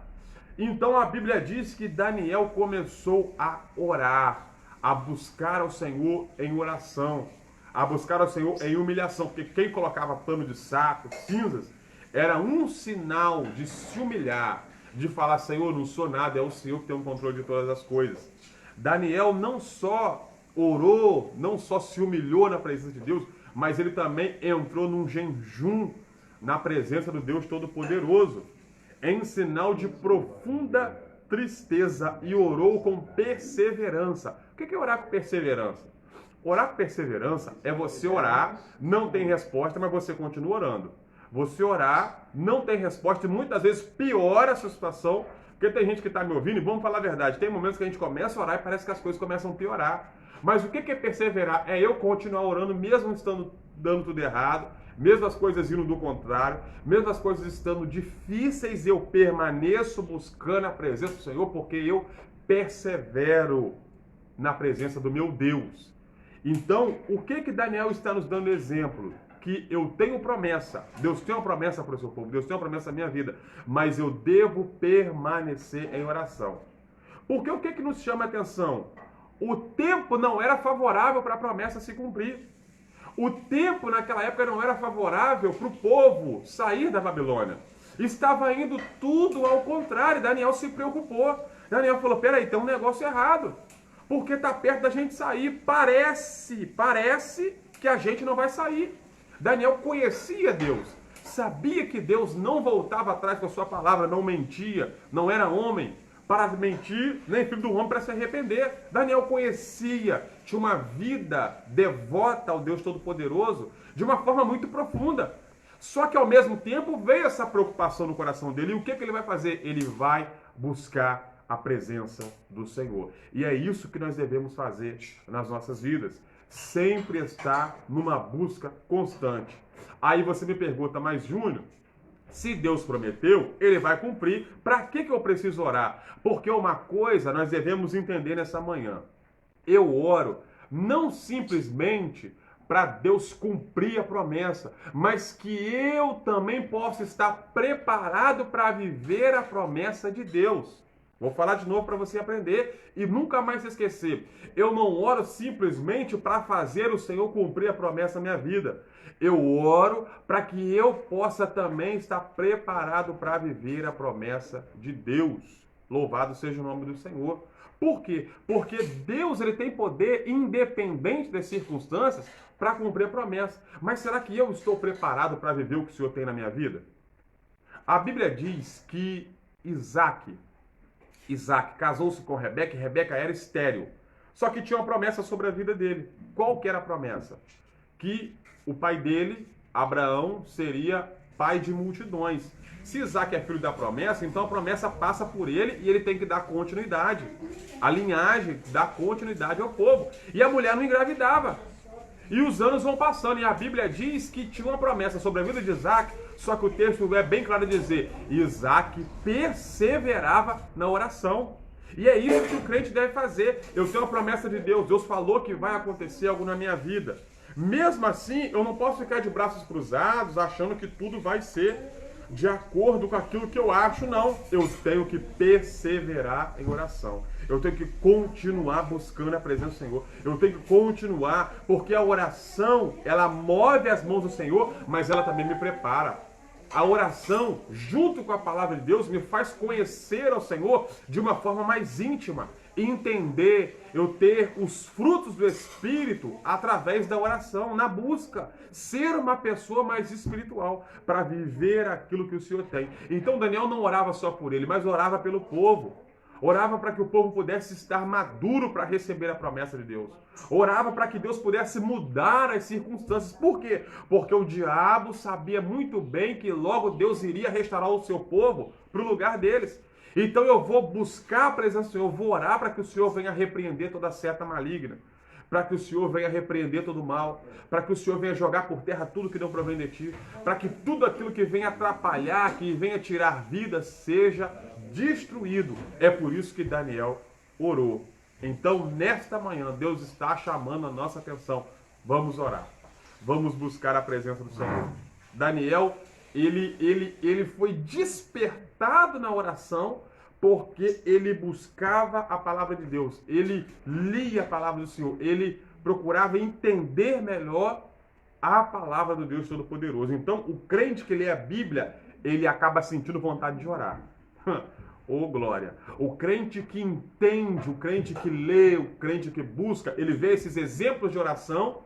Então a Bíblia diz que Daniel começou a orar, a buscar ao Senhor em oração, a buscar ao Senhor em humilhação, porque quem colocava pano de saco, cinzas, era um sinal de se humilhar, de falar: Senhor, não sou nada, é o Senhor que tem o controle de todas as coisas. Daniel não só orou, não só se humilhou na presença de Deus, mas ele também entrou num jejum na presença do Deus Todo-Poderoso, em sinal de profunda tristeza, e orou com perseverança. O que é orar com perseverança? Orar com perseverança é você orar, não tem resposta, mas você continua orando. Você orar, não tem resposta e muitas vezes piora a sua situação, porque tem gente que está me ouvindo, e vamos falar a verdade, tem momentos que a gente começa a orar e parece que as coisas começam a piorar. Mas o que é perseverar? É eu continuar orando mesmo estando dando tudo errado, mesmo as coisas indo do contrário, mesmo as coisas estando difíceis, eu permaneço buscando a presença do Senhor, porque eu persevero na presença do meu Deus. Então, o que Daniel está nos dando exemplo? Que eu tenho promessa, Deus tem uma promessa para o seu povo, Deus tem uma promessa na minha vida, mas eu devo permanecer em oração. Porque o que nos chama a atenção? O tempo não era favorável para a promessa se cumprir. O tempo naquela época não era favorável para o povo sair da Babilônia. Estava indo tudo ao contrário. Daniel se preocupou. Daniel falou: peraí, tem um negócio errado. Porque está perto da gente sair. Parece que a gente não vai sair. Daniel conhecia Deus. Sabia que Deus não voltava atrás com a sua palavra, não mentia, não era homem para mentir, nem filho do homem para se arrepender. Daniel conhecia, tinha uma vida devota ao Deus Todo-Poderoso de uma forma muito profunda. Só que ao mesmo tempo veio essa preocupação no coração dele. E o que ele vai fazer? Ele vai buscar a presença do Senhor. E é isso que nós devemos fazer nas nossas vidas. Sempre estar numa busca constante. Aí você me pergunta: mas Júnior, se Deus prometeu, Ele vai cumprir. Para que eu preciso orar? Porque uma coisa nós devemos entender nessa manhã. Eu oro não simplesmente para Deus cumprir a promessa, mas que eu também possa estar preparado para viver a promessa de Deus. Vou falar de novo para você aprender e nunca mais se esquecer. Eu não oro simplesmente para fazer o Senhor cumprir a promessa na minha vida. Eu oro para que eu possa também estar preparado para viver a promessa de Deus. Louvado seja o nome do Senhor. Por quê? Porque Deus ele tem poder independente das circunstâncias para cumprir a promessa. Mas será que eu estou preparado para viver o que o Senhor tem na minha vida? A Bíblia diz que Isaac casou-se com Rebeca e Rebeca era estéril. Só que tinha uma promessa sobre a vida dele. Qual que era a promessa? Que o pai dele, Abraão, seria pai de multidões. Se Isaac é filho da promessa, então a promessa passa por ele e ele tem que dar continuidade. A linhagem dá continuidade ao povo. E a mulher não engravidava. E os anos vão passando, e a Bíblia diz que tinha uma promessa sobre a vida de Isaac, só que o texto é bem claro de dizer, Isaac perseverava na oração. E é isso que o crente deve fazer. Eu tenho uma promessa de Deus, Deus falou que vai acontecer algo na minha vida. Mesmo assim, eu não posso ficar de braços cruzados, achando que tudo vai ser de acordo com aquilo que eu acho, não. Eu tenho que perseverar em oração. Eu tenho que continuar buscando a presença do Senhor. Eu tenho que continuar, porque a oração, ela move as mãos do Senhor, mas ela também me prepara. A oração, junto com a palavra de Deus, me faz conhecer ao Senhor de uma forma mais íntima. Entender, eu ter os frutos do Espírito através da oração, na busca. Ser uma pessoa mais espiritual, para viver aquilo que o Senhor tem. Então Daniel não orava só por ele, mas orava pelo povo. Orava para que o povo pudesse estar maduro para receber a promessa de Deus. Orava para que Deus pudesse mudar as circunstâncias. Por quê? Porque o diabo sabia muito bem que logo Deus iria restaurar o seu povo para o lugar deles. Então eu vou buscar a presença do Senhor, eu vou orar para que o Senhor venha repreender toda seta maligna, para que o Senhor venha repreender todo o mal, para que o Senhor venha jogar por terra tudo que não provém de ti, para que tudo aquilo que venha atrapalhar, que venha tirar vida, seja destruído. É por isso que Daniel orou. Então, nesta manhã, Deus está chamando a nossa atenção. Vamos orar. Vamos buscar a presença do Senhor. Daniel, ele foi despertado na oração porque ele buscava a palavra de Deus. Ele lia a palavra do Senhor. Ele procurava entender melhor a palavra do Deus Todo-Poderoso. Então, o crente que lê a Bíblia, ele acaba sentindo vontade de orar. Oh, glória! O crente que entende, o crente que lê, o crente que busca, ele vê esses exemplos de oração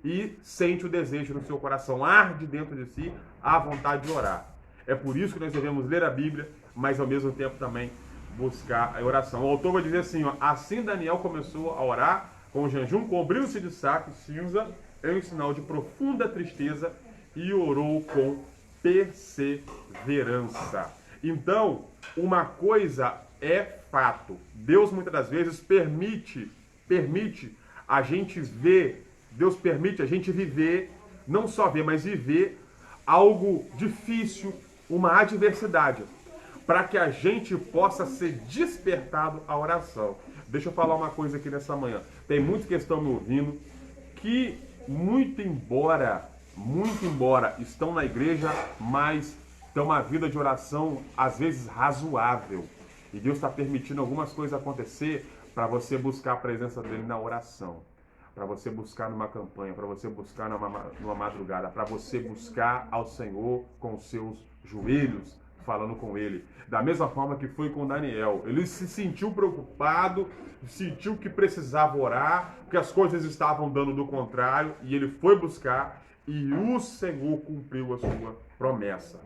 e sente o desejo no seu coração, arde dentro de si a vontade de orar. É por isso que nós devemos ler a Bíblia, mas ao mesmo tempo também buscar a oração. O autor vai dizer assim, ó, assim Daniel começou a orar com jejum, cobriu-se de saco e cinza, em sinal de profunda tristeza, e orou com perseverança. Então, uma coisa é fato. Deus muitas das vezes permite a gente ver, Deus permite a gente viver, não só ver, mas viver algo difícil, uma adversidade, para que a gente possa ser despertado à oração. Deixa eu falar uma coisa aqui nessa manhã. Tem muitos que estão me ouvindo que, muito embora estão na igreja, mas tem uma vida de oração, às vezes, razoável. E Deus está permitindo algumas coisas acontecer para você buscar a presença dele na oração. Para você buscar numa campanha, para você buscar numa madrugada, para você buscar ao Senhor com os seus joelhos, falando com ele. Da mesma forma que foi com Daniel. Ele se sentiu preocupado, sentiu que precisava orar, que as coisas estavam dando do contrário, e ele foi buscar, e o Senhor cumpriu a sua promessa.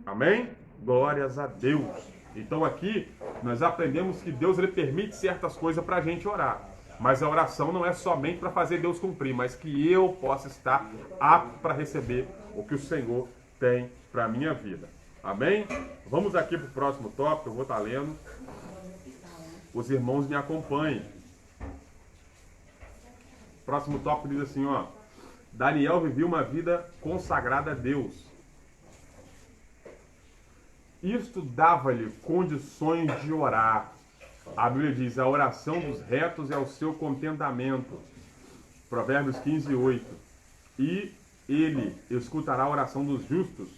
Amém? Glórias a Deus. Então aqui nós aprendemos que Deus ele permite certas coisas para a gente orar. Mas a oração não é somente para fazer Deus cumprir, mas que eu possa estar apto para receber o que o Senhor tem para a minha vida. Amém? Vamos aqui para o próximo tópico, eu vou estar lendo. Os irmãos me acompanhem. Próximo tópico diz assim, ó. Daniel vivia uma vida consagrada a Deus. Isto dava-lhe condições de orar. A Bíblia diz, a oração dos retos é o seu contentamento. Provérbios 15, 8. E ele escutará a oração dos justos.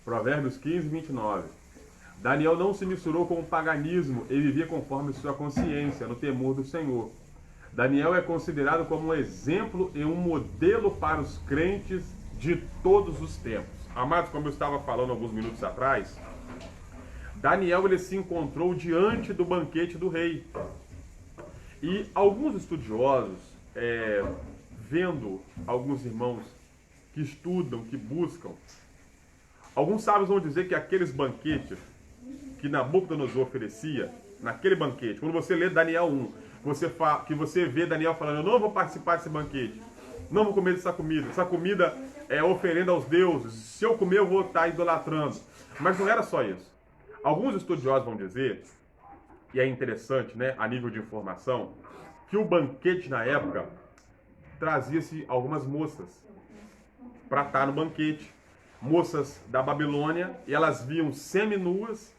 Provérbios 15, 29. Daniel não se misturou com o paganismo e vivia conforme sua consciência, no temor do Senhor. Daniel é considerado como um exemplo e um modelo para os crentes de todos os tempos. Amados, como eu estava falando alguns minutos atrás, Daniel ele se encontrou diante do banquete do rei. E alguns estudiosos, vendo alguns irmãos que estudam, que buscam, alguns sábios vão dizer que aqueles banquetes que Nabucodonosor oferecia, naquele banquete, quando você lê Daniel 1, que você vê Daniel falando, eu não vou participar desse banquete, não vou comer essa comida é oferenda aos deuses, se eu comer eu vou estar idolatrando. Mas não era só isso. Alguns estudiosos vão dizer, e é interessante, né, a nível de informação, que o banquete na época trazia-se algumas moças para estar no banquete, moças da Babilônia, e elas viam seminuas,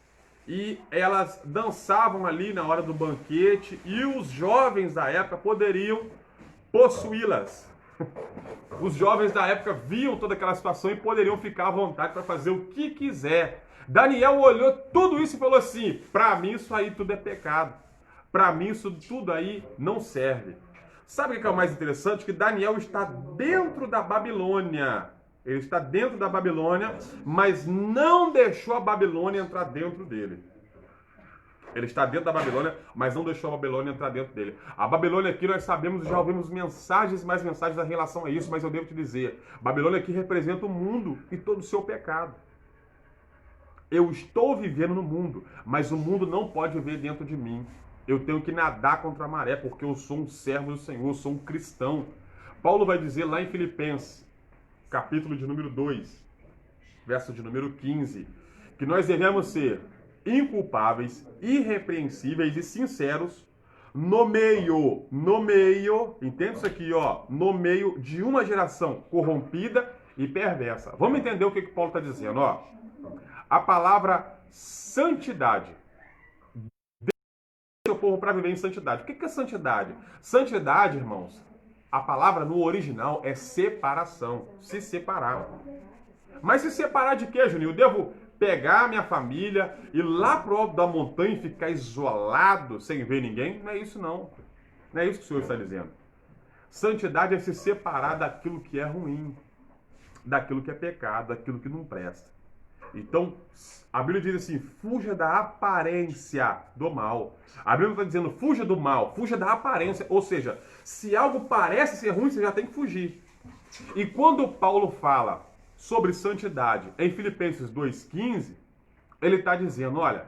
e elas dançavam ali na hora do banquete, e os jovens da época poderiam possuí-las. Os jovens da época viam toda aquela situação e poderiam ficar à vontade para fazer o que quiser. Daniel olhou tudo isso e falou assim, para mim isso aí tudo é pecado. Para mim isso tudo aí não serve. Sabe o que é o mais interessante? Que Daniel está dentro da Babilônia. Ele está dentro da Babilônia, mas não deixou a Babilônia entrar dentro dele. Ele está dentro da Babilônia, mas não deixou a Babilônia entrar dentro dele. A Babilônia aqui nós sabemos, já ouvimos mensagens e mais mensagens em relação a isso, mas eu devo te dizer, Babilônia aqui representa o mundo e todo o seu pecado. Eu estou vivendo no mundo, mas o mundo não pode viver dentro de mim. Eu tenho que nadar contra a maré, porque eu sou um servo do Senhor, eu sou um cristão. Paulo vai dizer lá em Filipenses, capítulo de número 2, verso de número 15, que nós devemos ser inculpáveis, irrepreensíveis e sinceros no meio, entende isso aqui, ó, no meio de uma geração corrompida e perversa. Vamos entender o que Paulo está dizendo, ó. A palavra santidade. Deixa o povo para viver em santidade. O que é santidade? Santidade, irmãos, a palavra no original é separação, se separar. Mas se separar de quê, Juninho? Eu devo pegar minha família, ir lá pro alto da montanha e ficar isolado, sem ver ninguém? Não é isso não. Não é isso que o Senhor está dizendo. Santidade é se separar daquilo que é ruim, daquilo que é pecado, daquilo que não presta. Então, a Bíblia diz assim, fuja da aparência do mal. A Bíblia está dizendo, fuja do mal, fuja da aparência. Ou seja, se algo parece ser ruim, você já tem que fugir. E quando Paulo fala sobre santidade em Filipenses 2,15, ele está dizendo, olha,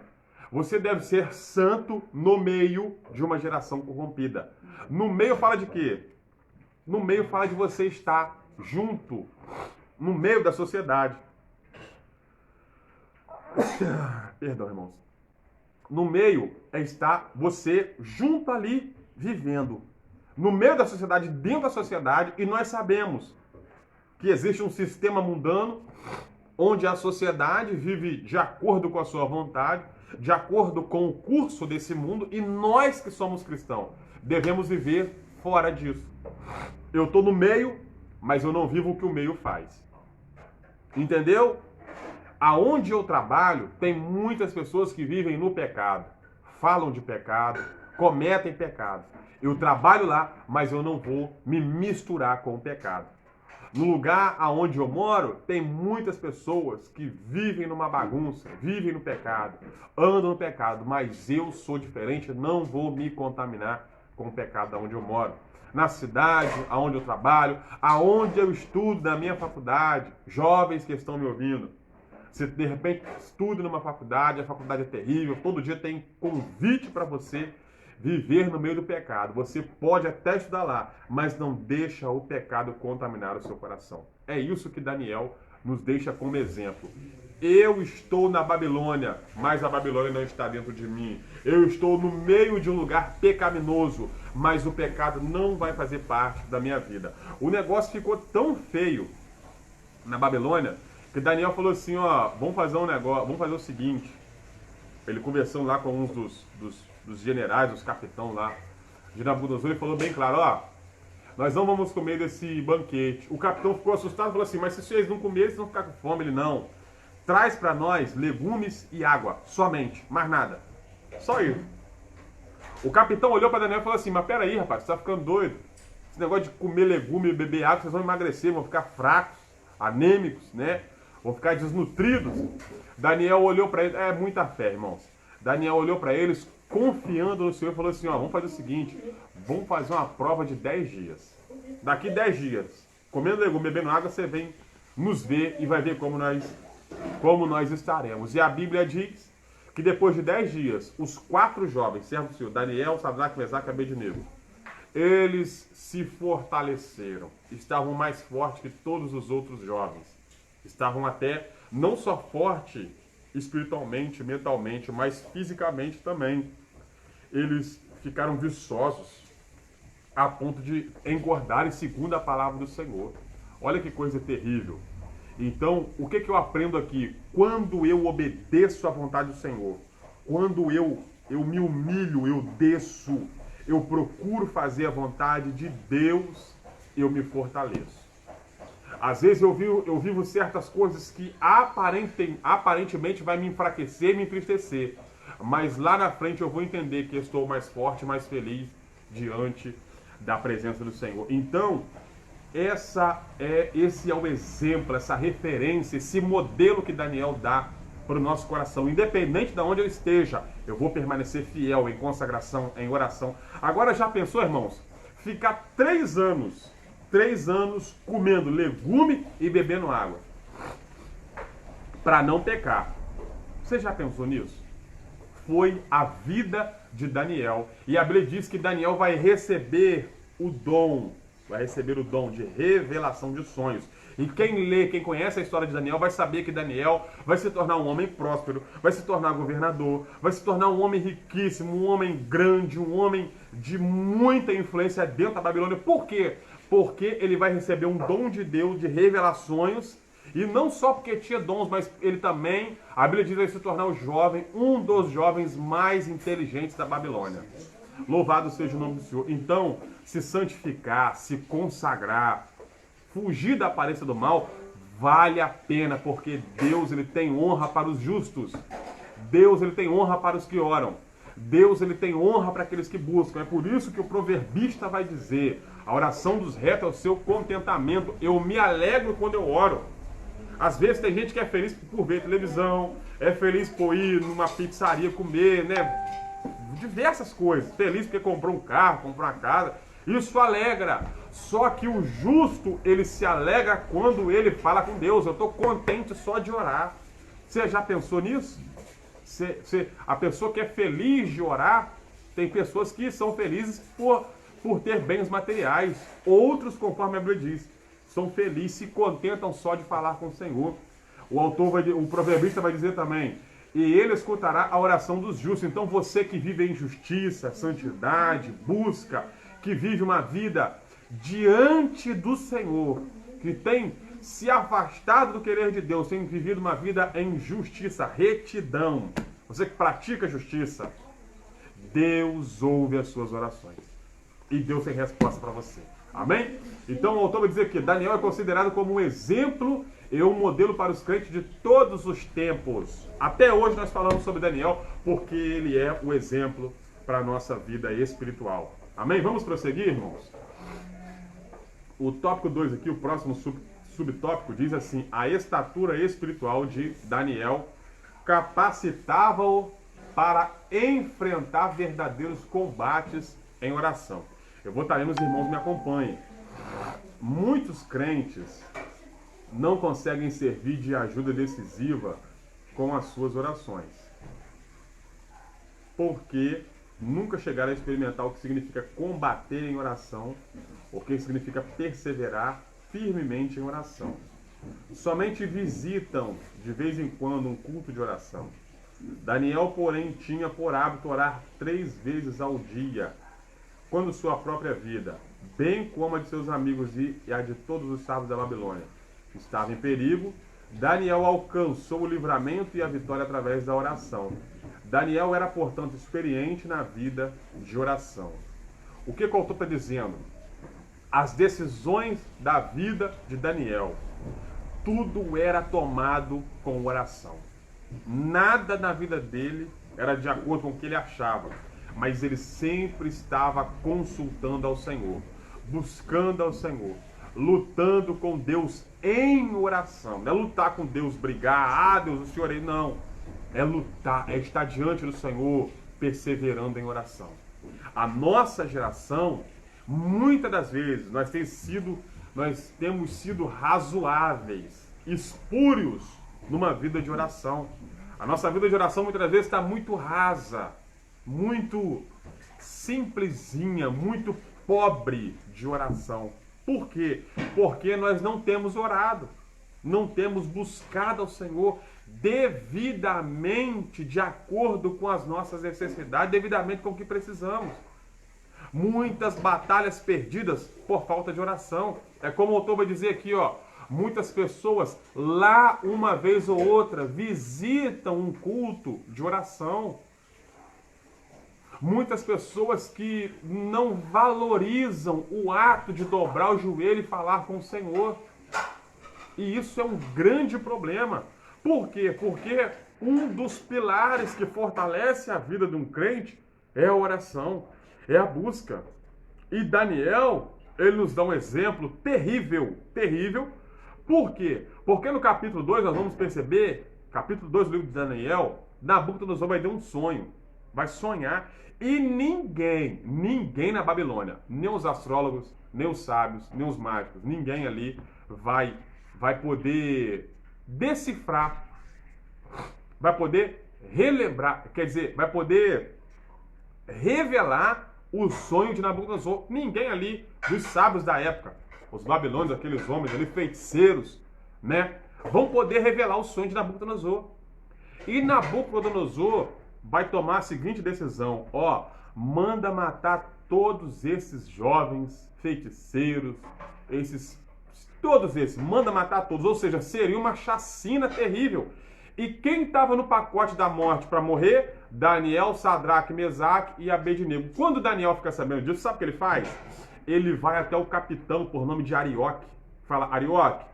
você deve ser santo no meio de uma geração corrompida. No meio fala de quê? No meio fala de você estar junto, no meio da sociedade. Perdão, irmãos. No meio é estar você junto ali, vivendo. No meio da sociedade, dentro da sociedade, e nós sabemos que existe um sistema mundano onde a sociedade vive de acordo com a sua vontade, de acordo com o curso desse mundo, e nós que somos cristãos devemos viver fora disso. Eu estou no meio, mas eu não vivo o que o meio faz. Entendeu? Aonde eu trabalho, tem muitas pessoas que vivem no pecado, falam de pecado, cometem pecado. Eu trabalho lá, mas eu não vou me misturar com o pecado. No lugar aonde eu moro, tem muitas pessoas que vivem numa bagunça, vivem no pecado, andam no pecado, mas eu sou diferente, não vou me contaminar com o pecado aonde eu moro. Na cidade, aonde eu trabalho, aonde eu estudo, na minha faculdade, jovens que estão me ouvindo. Você, de repente, estuda numa faculdade, a faculdade é terrível, todo dia tem convite para você viver no meio do pecado. Você pode até estudar lá, mas não deixa o pecado contaminar o seu coração. É isso que Daniel nos deixa como exemplo. Eu estou na Babilônia, mas a Babilônia não está dentro de mim. Eu estou no meio de um lugar pecaminoso, mas o pecado não vai fazer parte da minha vida. O negócio ficou tão feio na Babilônia que Daniel falou assim, ó, vamos fazer um negócio, vamos fazer o seguinte. Ele conversando lá com uns dos generais, dos capitães lá de Nabucodonosor, ele falou bem claro, ó, nós não vamos comer desse banquete. O capitão ficou assustado e falou assim, mas se vocês não comerem, vocês vão ficar com fome. Ele, não, traz para nós legumes e água, somente, mais nada. Só isso. O capitão olhou para Daniel e falou assim, mas peraí, rapaz, você tá ficando doido. Esse negócio de comer legume e beber água, vocês vão emagrecer, vão ficar fracos, anêmicos, né? Vão ficar desnutridos. Daniel olhou para ele, é muita fé, irmãos. Daniel olhou para eles, confiando no Senhor, e falou assim, ó, vamos fazer o seguinte, vamos fazer uma prova de 10 dias. Daqui 10 dias, comendo legume, bebendo água, você vem nos ver e vai ver como nós estaremos. E a Bíblia diz que depois de 10 dias, os 4 jovens, servos do Senhor, Daniel, Sadraque, Mesaque e Abednego, eles se fortaleceram, estavam mais fortes que todos os outros jovens. Estavam até, não só fortes espiritualmente, mentalmente, mas fisicamente também. Eles ficaram viçosos a ponto de engordarem segundo a palavra do Senhor. Olha que coisa terrível. Então, o que eu aprendo aqui? Quando eu obedeço à vontade do Senhor, quando eu me humilho, eu desço, eu procuro fazer a vontade de Deus, eu me fortaleço. Às vezes eu vivo certas coisas que aparentemente vai me enfraquecer, me entristecer. Mas lá na frente eu vou entender que eu estou mais forte, mais feliz diante da presença do Senhor. Então, esse é o exemplo, essa referência, esse modelo que Daniel dá para o nosso coração. Independente de onde eu esteja, eu vou permanecer fiel em consagração, em oração. Agora já pensou, irmãos? Ficar 3 anos comendo legume e bebendo água para não pecar. Você já pensou nisso? Foi a vida de Daniel. E a Bíblia diz que Daniel vai receber o dom de revelação de sonhos. E quem conhece a história de Daniel vai saber que Daniel vai se tornar um homem próspero, vai se tornar governador, vai se tornar um homem riquíssimo, um homem grande, um homem de muita influência dentro da Babilônia. Por quê? Porque ele vai receber um dom de Deus de revelações, e não só porque tinha dons, mas ele também, a Bíblia diz, vai se tornar um dos jovens mais inteligentes da Babilônia. Louvado seja o nome do Senhor. Então, se santificar, se consagrar, fugir da aparência do mal, vale a pena, porque Deus ele tem honra para os justos. Deus ele tem honra para os que oram. Deus ele tem honra para aqueles que buscam. É por isso que o proverbista vai dizer, a oração dos retos é o seu contentamento. Eu me alegro quando eu oro. Às vezes tem gente que é feliz por ver televisão, é feliz por ir numa pizzaria comer, né? Diversas coisas. Feliz porque comprou um carro, comprou uma casa. Isso alegra. Só que o justo, ele se alegra quando ele fala com Deus. Eu estou contente só de orar. Você já pensou nisso? A pessoa que é feliz de orar, tem pessoas que são felizes por ter bens materiais. Outros, conforme a Bíblia diz, são felizes, se contentam só de falar com o Senhor. O proverbista vai dizer também, e ele escutará a oração dos justos. Então você que vive em justiça, santidade, busca, que vive uma vida diante do Senhor, que tem se afastado do querer de Deus, tem vivido uma vida em justiça, retidão. Você que pratica justiça, Deus ouve as suas orações. E Deus tem resposta para você. Amém? Então o autor vai dizer que Daniel é considerado como um exemplo e um modelo para os crentes de todos os tempos. Até hoje nós falamos sobre Daniel porque ele é o exemplo para a nossa vida espiritual. Amém? Vamos prosseguir, irmãos? O tópico 2 aqui, o próximo subtópico, diz assim: a estatura espiritual de Daniel capacitava-o para enfrentar verdadeiros combates em oração. Eu vou estar lendo, os irmãos me acompanhem. Muitos crentes não conseguem servir de ajuda decisiva com as suas orações, porque nunca chegaram a experimentar o que significa combater em oração, o que significa perseverar firmemente em oração. Somente visitam de vez em quando um culto de oração. Daniel, porém, tinha por hábito orar 3 vezes ao dia, quando sua própria vida, bem como a de seus amigos e a de todos os sábios da Babilônia, estava em perigo, Daniel alcançou o livramento e a vitória através da oração. Daniel era, portanto, experiente na vida de oração. O que o autor está dizendo? As decisões da vida de Daniel tudo era tomado com oração. Nada na vida dele era de acordo com o que ele achava, mas ele sempre estava consultando ao Senhor, buscando ao Senhor, lutando com Deus em oração. Não é lutar com Deus, brigar, Deus, o Senhor aí, não. É lutar, é estar diante do Senhor, perseverando em oração. A nossa geração, muitas das vezes, nós temos sido razoáveis, espúrios numa vida de oração. A nossa vida de oração muitas das vezes está muito rasa, muito simplesinha, muito pobre de oração. Por quê? Porque nós não temos orado, não temos buscado ao Senhor devidamente de acordo com as nossas necessidades, devidamente com o que precisamos. Muitas batalhas perdidas por falta de oração. É como o autor vai dizer aqui, ó. Muitas pessoas lá uma vez ou outra visitam um culto de oração. Muitas pessoas que não valorizam o ato de dobrar o joelho e falar com o Senhor. E isso é um grande problema. Por quê? Porque um dos pilares que fortalece a vida de um crente é a oração, é a busca. E Daniel, ele nos dá um exemplo terrível, terrível. Por quê? Porque no capítulo 2 nós vamos perceber, capítulo 2 do livro de Daniel, Nabucodonosor vai ter um sonho, vai sonhar, e ninguém na Babilônia, nem os astrólogos, nem os sábios, nem os mágicos, ninguém ali vai poder decifrar, vai poder relembrar, quer dizer, vai poder revelar o sonho de Nabucodonosor. Ninguém ali dos sábios da época, os babilônios, aqueles homens ali, feiticeiros, né, vão poder revelar o sonho de Nabucodonosor. E Nabucodonosor vai tomar a seguinte decisão, ó, manda matar todos esses jovens feiticeiros, todos esses, manda matar todos, ou seja, seria uma chacina terrível. E quem estava no pacote da morte para morrer? Daniel, Sadraque, Mesaque e Abednego. Quando Daniel fica sabendo disso, sabe o que ele faz? Ele vai até o capitão, por nome de Arioque, fala, Arioque,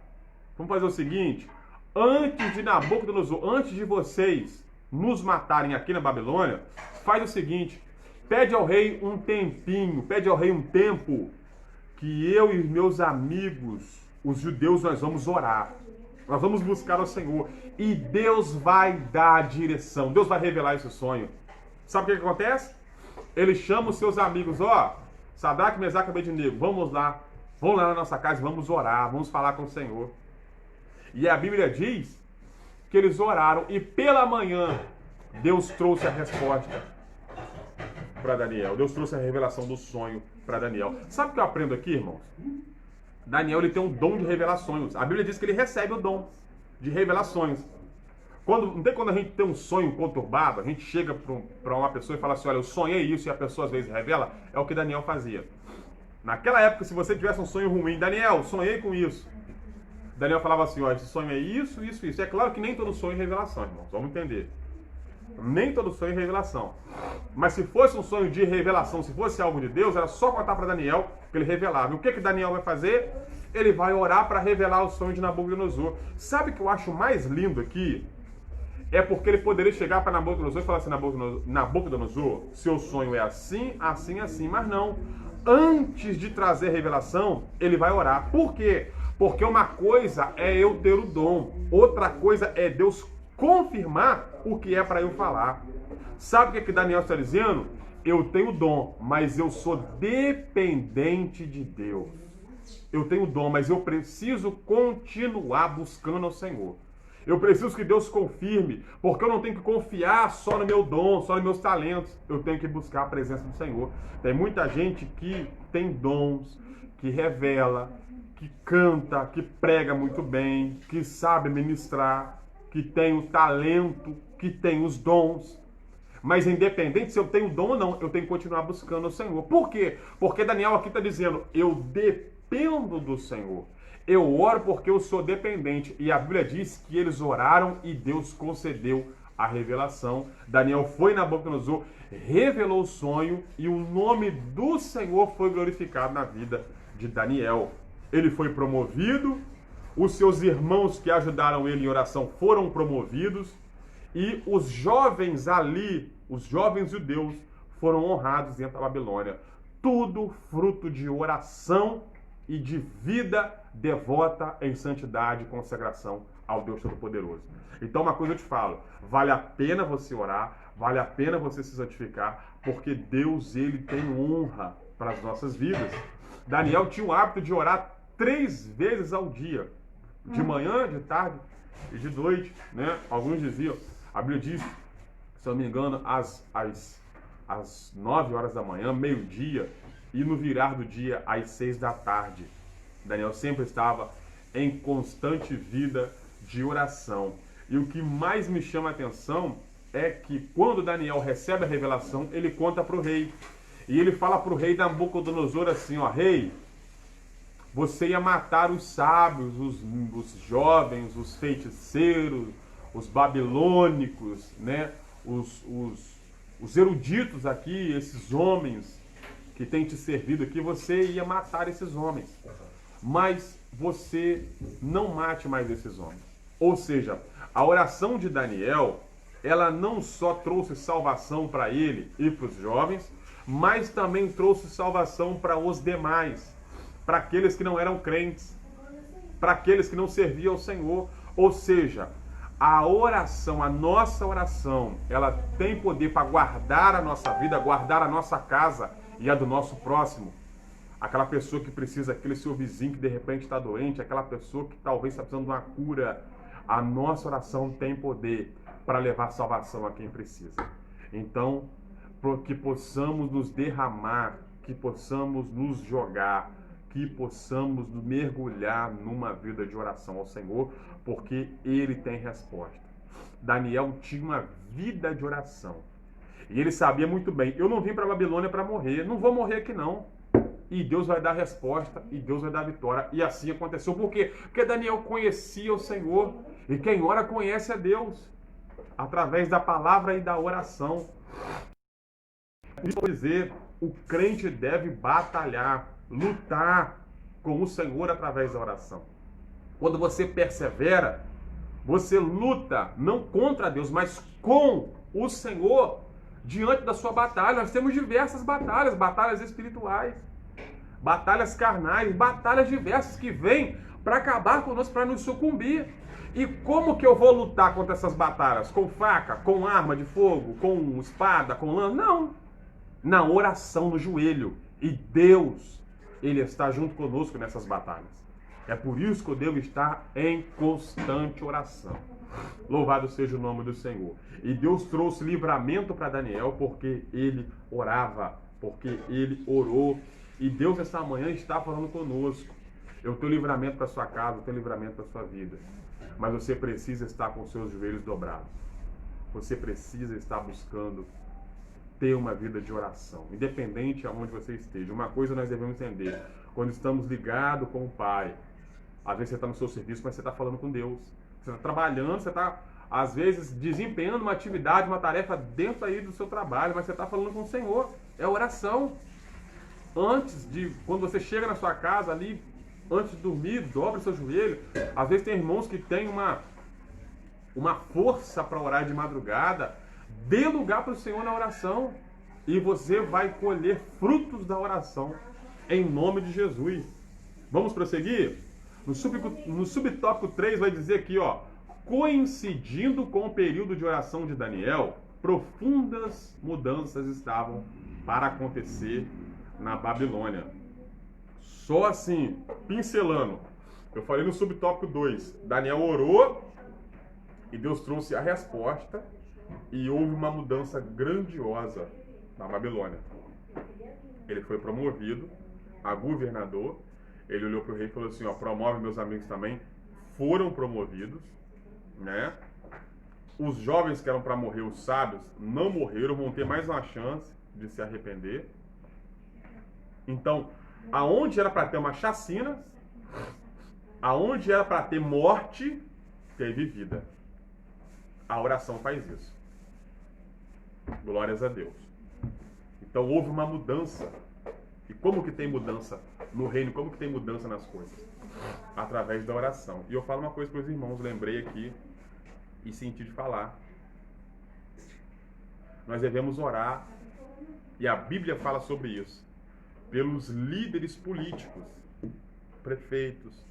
vamos fazer o seguinte, antes de Nabucodonosor, antes de vocês nos matarem aqui na Babilônia, faz o seguinte, pede ao rei um tempinho, pede ao rei um tempo, que eu e meus amigos, os judeus, nós vamos orar. Nós vamos buscar ao Senhor. E Deus vai dar a direção. Deus vai revelar esse sonho. Sabe o que acontece? Ele chama os seus amigos. Ó, Sadraque, Mesaque e Abednego, vamos lá. Vamos lá na nossa casa e vamos orar. Vamos falar com o Senhor. E a Bíblia diz que eles oraram. E pela manhã, Deus trouxe a resposta para Daniel. Deus trouxe a revelação do sonho para Daniel. Sabe o que eu aprendo aqui, irmãos? Daniel, ele tem um dom de revelações. A Bíblia diz que ele recebe o dom de revelações. Não tem quando a gente tem um sonho conturbado, a gente chega para uma pessoa e fala assim, olha, eu sonhei isso, e a pessoa às vezes revela, é o que Daniel fazia. Naquela época, se você tivesse um sonho ruim, Daniel, sonhei com isso. Daniel falava assim, ó, esse sonho é isso, isso, isso. E é claro que nem todo sonho é revelação, irmãos, vamos entender. Nem todo sonho é revelação. Mas se fosse um sonho de revelação, se fosse algo de Deus, era só contar para Daniel que ele revelava. E o que Daniel vai fazer? Ele vai orar para revelar o sonho de Nabucodonosor. Sabe o que eu acho mais lindo aqui? É porque ele poderia chegar para Nabucodonosor e falar assim, Nabucodonosor, seu sonho é assim, assim, assim. Mas não. Antes de trazer revelação, ele vai orar. Por quê? Porque uma coisa é eu ter o dom. Outra coisa é Deus confirmar o que é para eu falar. Sabe o que Daniel está dizendo? Eu tenho dom, mas eu sou dependente de Deus. Eu tenho dom, mas eu preciso continuar buscando ao Senhor. Eu preciso que Deus confirme, porque eu não tenho que confiar só no meu dom, só nos meus talentos. Eu tenho que buscar a presença do Senhor. Tem muita gente que tem dons, que revela, que canta, que prega muito bem, que sabe ministrar, que tem o talento, que tem os dons. Mas independente se eu tenho dom ou não, eu tenho que continuar buscando o Senhor. Por quê? Porque Daniel aqui está dizendo, eu dependo do Senhor. Eu oro porque eu sou dependente. E a Bíblia diz que eles oraram e Deus concedeu a revelação. Daniel foi na Nabucodonosor, revelou o sonho e o nome do Senhor foi glorificado na vida de Daniel. Ele foi promovido, os seus irmãos que ajudaram ele em oração foram promovidos, e os jovens ali, os jovens judeus, foram honrados dentro da Babilônia. Tudo fruto de oração e de vida devota em santidade e consagração ao Deus Todo-Poderoso. Então, uma coisa eu te falo, vale a pena você orar, vale a pena você se santificar, porque Deus, ele tem honra para as nossas vidas. Daniel tinha o hábito de orar 3 vezes ao dia, de manhã, de tarde e de noite, né? Alguns diziam, a Bíblia diz, se eu não me engano, às 9 horas da manhã, meio-dia, e no virar do dia, às 6 da tarde. Daniel sempre estava em constante vida de oração. E o que mais me chama a atenção é que quando Daniel recebe a revelação, ele conta para o rei. E ele fala para o rei Nabucodonosor assim, ó, rei, você ia matar os sábios, os jovens, os feiticeiros, os babilônicos, né? Os eruditos aqui, esses homens que têm te servido aqui, você ia matar esses homens. Mas você não mate mais esses homens. Ou seja, a oração de Daniel, ela não só trouxe salvação para ele e para os jovens, mas também trouxe salvação para os demais, para aqueles que não eram crentes, para aqueles que não serviam ao Senhor. Ou seja, a oração, a nossa oração, ela tem poder para guardar a nossa vida, guardar a nossa casa e a do nosso próximo. Aquela pessoa que precisa, aquele seu vizinho que de repente está doente, aquela pessoa que talvez está precisando de uma cura. A nossa oração tem poder para levar salvação a quem precisa. Então, que possamos nos derramar, que possamos nos jogar, que possamos mergulhar numa vida de oração ao Senhor, porque Ele tem resposta. Daniel tinha uma vida de oração. E ele sabia muito bem, eu não vim para a Babilônia para morrer, não vou morrer aqui não. E Deus vai dar resposta, e Deus vai dar vitória. E assim aconteceu. Por quê? Porque Daniel conhecia o Senhor. E quem ora conhece a Deus. Através da palavra e da oração. Isso quer dizer, o crente deve batalhar, lutar com o Senhor através da oração. Quando você persevera, você luta não contra Deus, mas com o Senhor diante da sua batalha. Nós temos diversas batalhas, batalhas espirituais, batalhas carnais, batalhas diversas que vêm para acabar conosco, para nos sucumbir. E como que eu vou lutar contra essas batalhas? Com faca, com arma de fogo, com espada, com lança? Não. Na oração, no joelho. E Deus, Ele está junto conosco nessas batalhas. É por isso que eu devo estar em constante oração. Louvado seja o nome do Senhor. E Deus trouxe livramento para Daniel porque ele orava, porque ele orou. E Deus essa manhã está falando conosco. Eu tenho livramento para sua casa, eu tenho livramento para sua vida. Mas você precisa estar com seus joelhos dobrados. Você precisa estar buscando ter uma vida de oração, independente aonde você esteja. Uma coisa nós devemos entender, quando estamos ligados com o Pai, às vezes você está no seu serviço, mas você está falando com Deus. Você está trabalhando, você está, às vezes, desempenhando uma atividade, uma tarefa dentro aí do seu trabalho, mas você está falando com o Senhor. É oração. Quando você chega na sua casa ali, antes de dormir, dobra o seu joelho. Às vezes tem irmãos que têm uma força para orar de madrugada. Dê lugar para o Senhor na oração e você vai colher frutos da oração em nome de Jesus. Vamos prosseguir? No subtópico 3 vai dizer aqui, ó, coincidindo com o período de oração de Daniel, profundas mudanças estavam para acontecer na Babilônia. Só assim, pincelando, eu falei no subtópico 2, Daniel orou e Deus trouxe a resposta e houve uma mudança grandiosa na Babilônia. Ele foi promovido a governador. Ele olhou para o rei e falou assim, ó, promove meus amigos também. Foram promovidos, né? Os jovens que eram para morrer, os sábios, não morreram, vão ter mais uma chance de se arrepender. Então, aonde era para ter uma chacina, aonde era para ter morte, teve vida. A oração faz isso. Glórias a Deus. Então houve uma mudança E como que tem mudança no reino, como que tem mudança nas coisas? Através da oração. E eu falo uma coisa para os irmãos, lembrei aqui e senti de falar. Nós devemos orar, e a Bíblia fala sobre isso, pelos líderes políticos, prefeitos,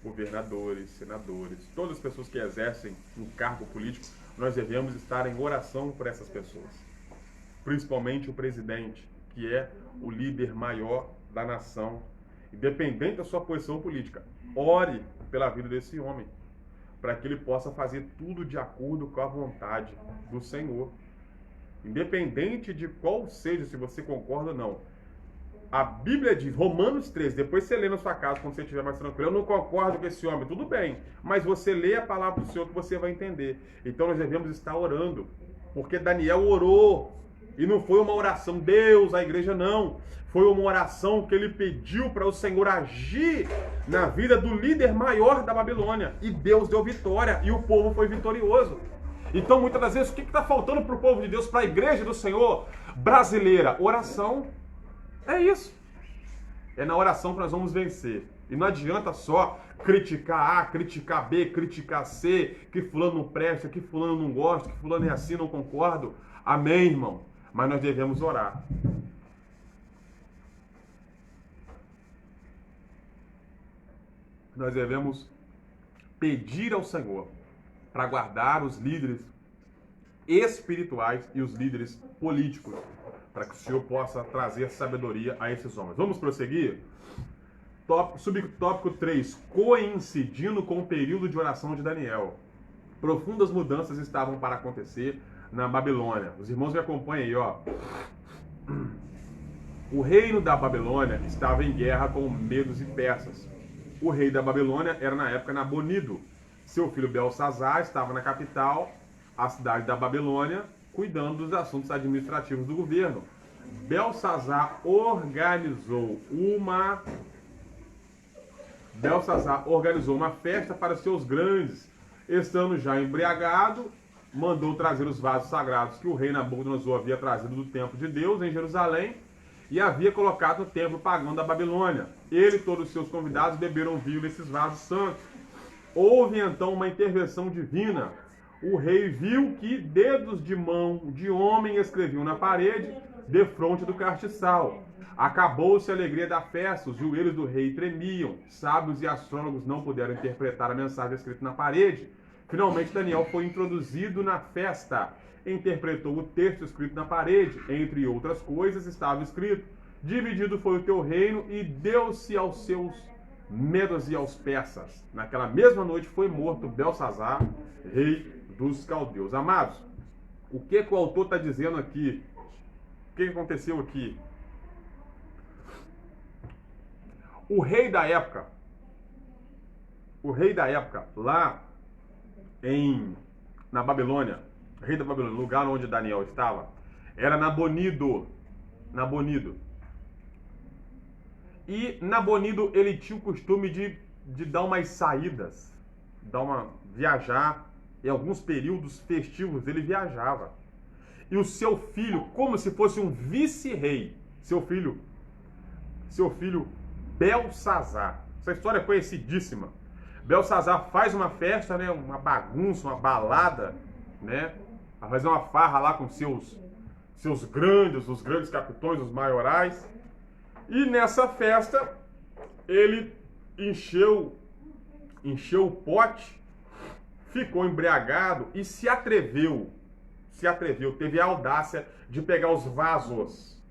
governadores, senadores, todas as pessoas que exercem um cargo político. Nós devemos estar em oração por essas pessoas, principalmente o presidente, que é o líder maior da nação. Independente da sua posição política, ore pela vida desse homem, para que ele possa fazer tudo de acordo com a vontade do Senhor. Independente de qual seja, se você concorda ou não. A Bíblia diz, Romanos 13, depois você lê na sua casa quando você estiver mais tranquilo, eu não concordo com esse homem, tudo bem, mas você lê a palavra do Senhor que você vai entender. Então nós devemos estar orando, porque Daniel orou, e não foi uma oração, Deus, a igreja não, foi uma oração que ele pediu para o Senhor agir na vida do líder maior da Babilônia, e Deus deu vitória, e o povo foi vitorioso. Então muitas das vezes, o que está faltando para o povo de Deus, para a igreja do Senhor brasileira? Oração. É isso. É na oração que nós vamos vencer. E não adianta só criticar A, criticar B, criticar C, que fulano não presta, que fulano não gosta, que fulano é assim, não concordo. Amém, irmão? Mas nós devemos orar. Nós devemos pedir ao Senhor para guardar os líderes espirituais e os líderes políticos, para que o Senhor possa trazer sabedoria a esses homens. Vamos prosseguir? Subtópico 3. Coincidindo com o período de oração de Daniel. Profundas mudanças estavam para acontecer na Babilônia. Os irmãos me acompanham aí, ó. O reino da Babilônia estava em guerra com medos e persas. O rei da Babilônia era na época Nabonido. Seu filho Belsazar estava na capital, a cidade da Babilônia, cuidando dos assuntos administrativos do governo. Belsazar organizou uma festa para seus grandes. Estando já embriagado, mandou trazer os vasos sagrados que o rei Nabucodonosor havia trazido do templo de Deus em Jerusalém e havia colocado no templo pagão da Babilônia. Ele e todos os seus convidados beberam vinho desses vasos santos. Houve então uma intervenção divina. O rei viu que dedos de mão de homem escreviam na parede, defronte do castiçal. Acabou-se a alegria da festa, os joelhos do rei tremiam. Sábios e astrônomos não puderam interpretar a mensagem escrita na parede. Finalmente Daniel foi introduzido na festa. Interpretou o texto escrito na parede. Entre outras coisas estava escrito: dividido foi o teu reino e deu-se aos seus medos e aos persas. Naquela mesma noite foi morto Belsazar, rei dos caldeus. Amados, o que o autor está dizendo aqui? O que aconteceu aqui? O rei da época, lá na Babilônia, rei da Babilônia, lugar onde Daniel estava, era Nabonido. E Nabonido, ele tinha o costume de dar umas saídas, viajar. Em alguns períodos festivos ele viajava. E o seu filho, como se fosse um vice-rei, seu filho Belsazar. Essa história é conhecidíssima. Belsazar faz uma festa, né, uma bagunça, uma balada, né, vai fazer uma farra lá com os grandes capitões, os maiorais. E nessa festa ele encheu o pote, ficou embriagado e se atreveu, teve a audácia de pegar os vasos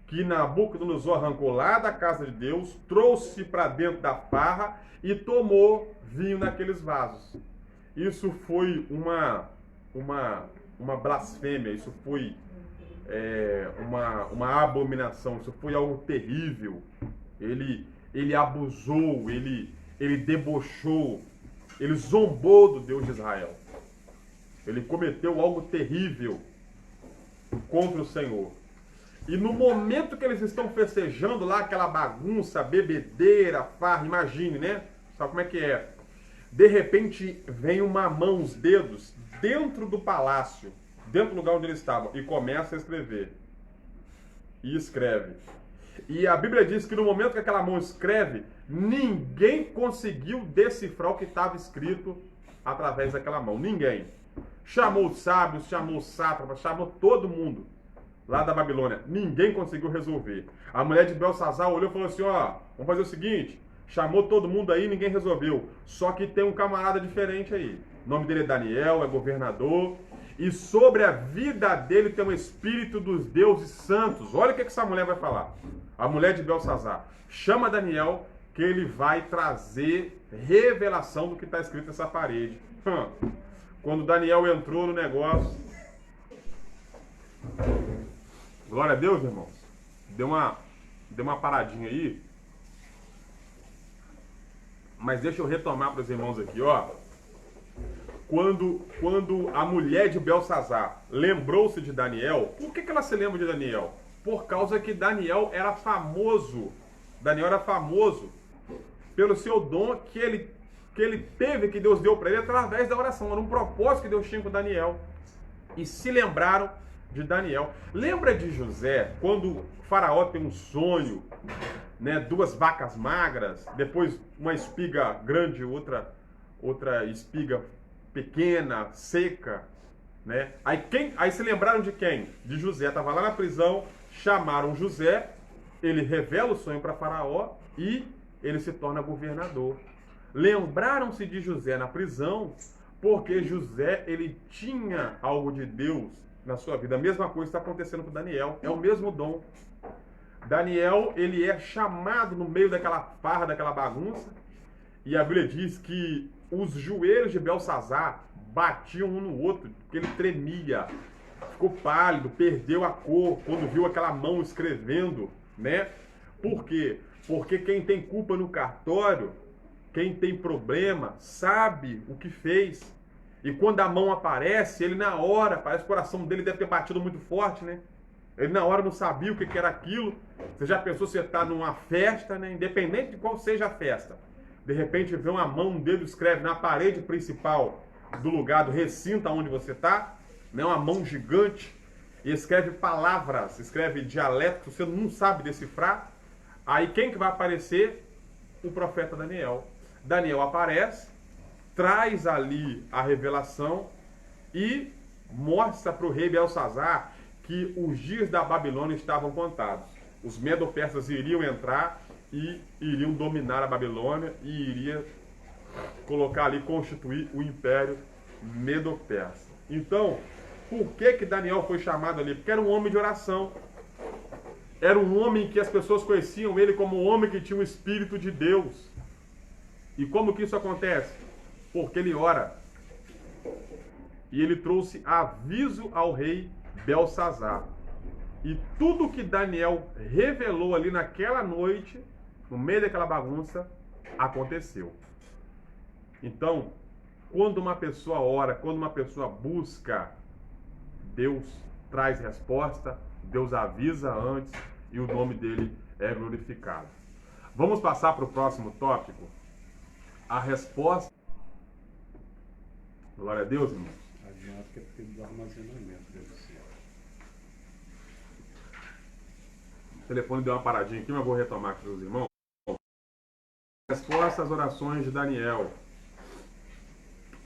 que Nabucodonosor arrancou lá da casa de Deus, trouxe para dentro da farra e tomou vinho naqueles vasos. Isso foi uma blasfêmia, isso foi uma abominação, isso foi algo terrível. Ele abusou, ele debochou, ele zombou do Deus de Israel. Ele cometeu algo terrível contra o Senhor. E no momento que eles estão festejando lá, aquela bagunça, bebedeira, farra, imagine, né? Sabe como é que é? De repente vem uma mão, os dedos, dentro do palácio, dentro do lugar onde eles estavam, e começa a escrever. E escreve: E a Bíblia diz que no momento que aquela mão escreve, ninguém conseguiu decifrar o que estava escrito através daquela mão. Ninguém. Chamou os sábios, chamou os sátrapas, chamou todo mundo lá da Babilônia. Ninguém conseguiu resolver. A mulher de Belsazar olhou e falou assim, ó, vamos fazer o seguinte, chamou todo mundo aí, ninguém resolveu. Só que tem um camarada diferente aí. O nome dele é Daniel, é governador. E sobre a vida dele tem um espírito dos deuses santos. Olha o que essa mulher vai falar. A mulher de Belsazar. Chama Daniel, que ele vai trazer revelação do que está escrito nessa parede. Quando Daniel entrou no negócio... Glória a Deus, irmãos. Deu uma paradinha aí. Mas deixa eu retomar para os irmãos aqui, ó. Quando a mulher de Belsazar lembrou-se de Daniel, por que ela se lembra de Daniel? Por causa que Daniel era famoso. Daniel era famoso pelo seu dom que ele teve, que Deus deu para ele através da oração. Era um propósito que Deus tinha com Daniel. E se lembraram de Daniel. Lembra de José, quando o faraó tem um sonho, né, 2 vacas magras, depois uma espiga grande, outra espiga pequena, seca, né? Aí se lembraram de quem? De José. Estava lá na prisão, chamaram José, ele revela o sonho para faraó e ele se torna governador. Lembraram-se de José na prisão porque José, ele tinha algo de Deus na sua vida. A mesma coisa está acontecendo com Daniel. É o mesmo dom. Daniel, ele é chamado no meio daquela farra, daquela bagunça. E a Bíblia diz que os joelhos de Belsazar batiam um no outro, porque ele tremia. Ficou pálido, perdeu a cor quando viu aquela mão escrevendo, né? Por quê? Porque quem tem culpa no cartório, quem tem problema, sabe o que fez. E quando a mão aparece, ele na hora, parece que o coração dele deve ter batido muito forte, né? Ele na hora não sabia o que era aquilo. Você já pensou, você está numa festa, né? Independente de qual seja a festa. De repente vê uma mão, um dedo escreve na parede principal do lugar, do recinto onde você está, né? Uma mão gigante, e escreve palavras, escreve dialeto que você não sabe decifrar. Aí quem que vai aparecer? O profeta Daniel. Daniel aparece, traz ali a revelação e mostra para o rei Belsazar que os dias da Babilônia estavam contados. Os medo-persas iriam entrar e iriam dominar a Babilônia e iria colocar ali, constituir o império medo-persa. Então, por que Daniel foi chamado ali? Porque era um homem de oração. Era um homem que as pessoas conheciam ele como um homem que tinha o Espírito de Deus. E como que isso acontece? Porque ele ora. E ele trouxe aviso ao rei Belsazar. E tudo que Daniel revelou ali naquela noite, no meio daquela bagunça, aconteceu. Então, quando uma pessoa ora, quando uma pessoa busca, Deus traz resposta, Deus avisa antes e o nome dele é glorificado. Vamos passar para o próximo tópico. A resposta... Glória a Deus, irmãos. Adianta que é tempo do armazenamento, deve ser. O telefone deu uma paradinha aqui, mas vou retomar aqui os irmãos. Resposta às orações de Daniel.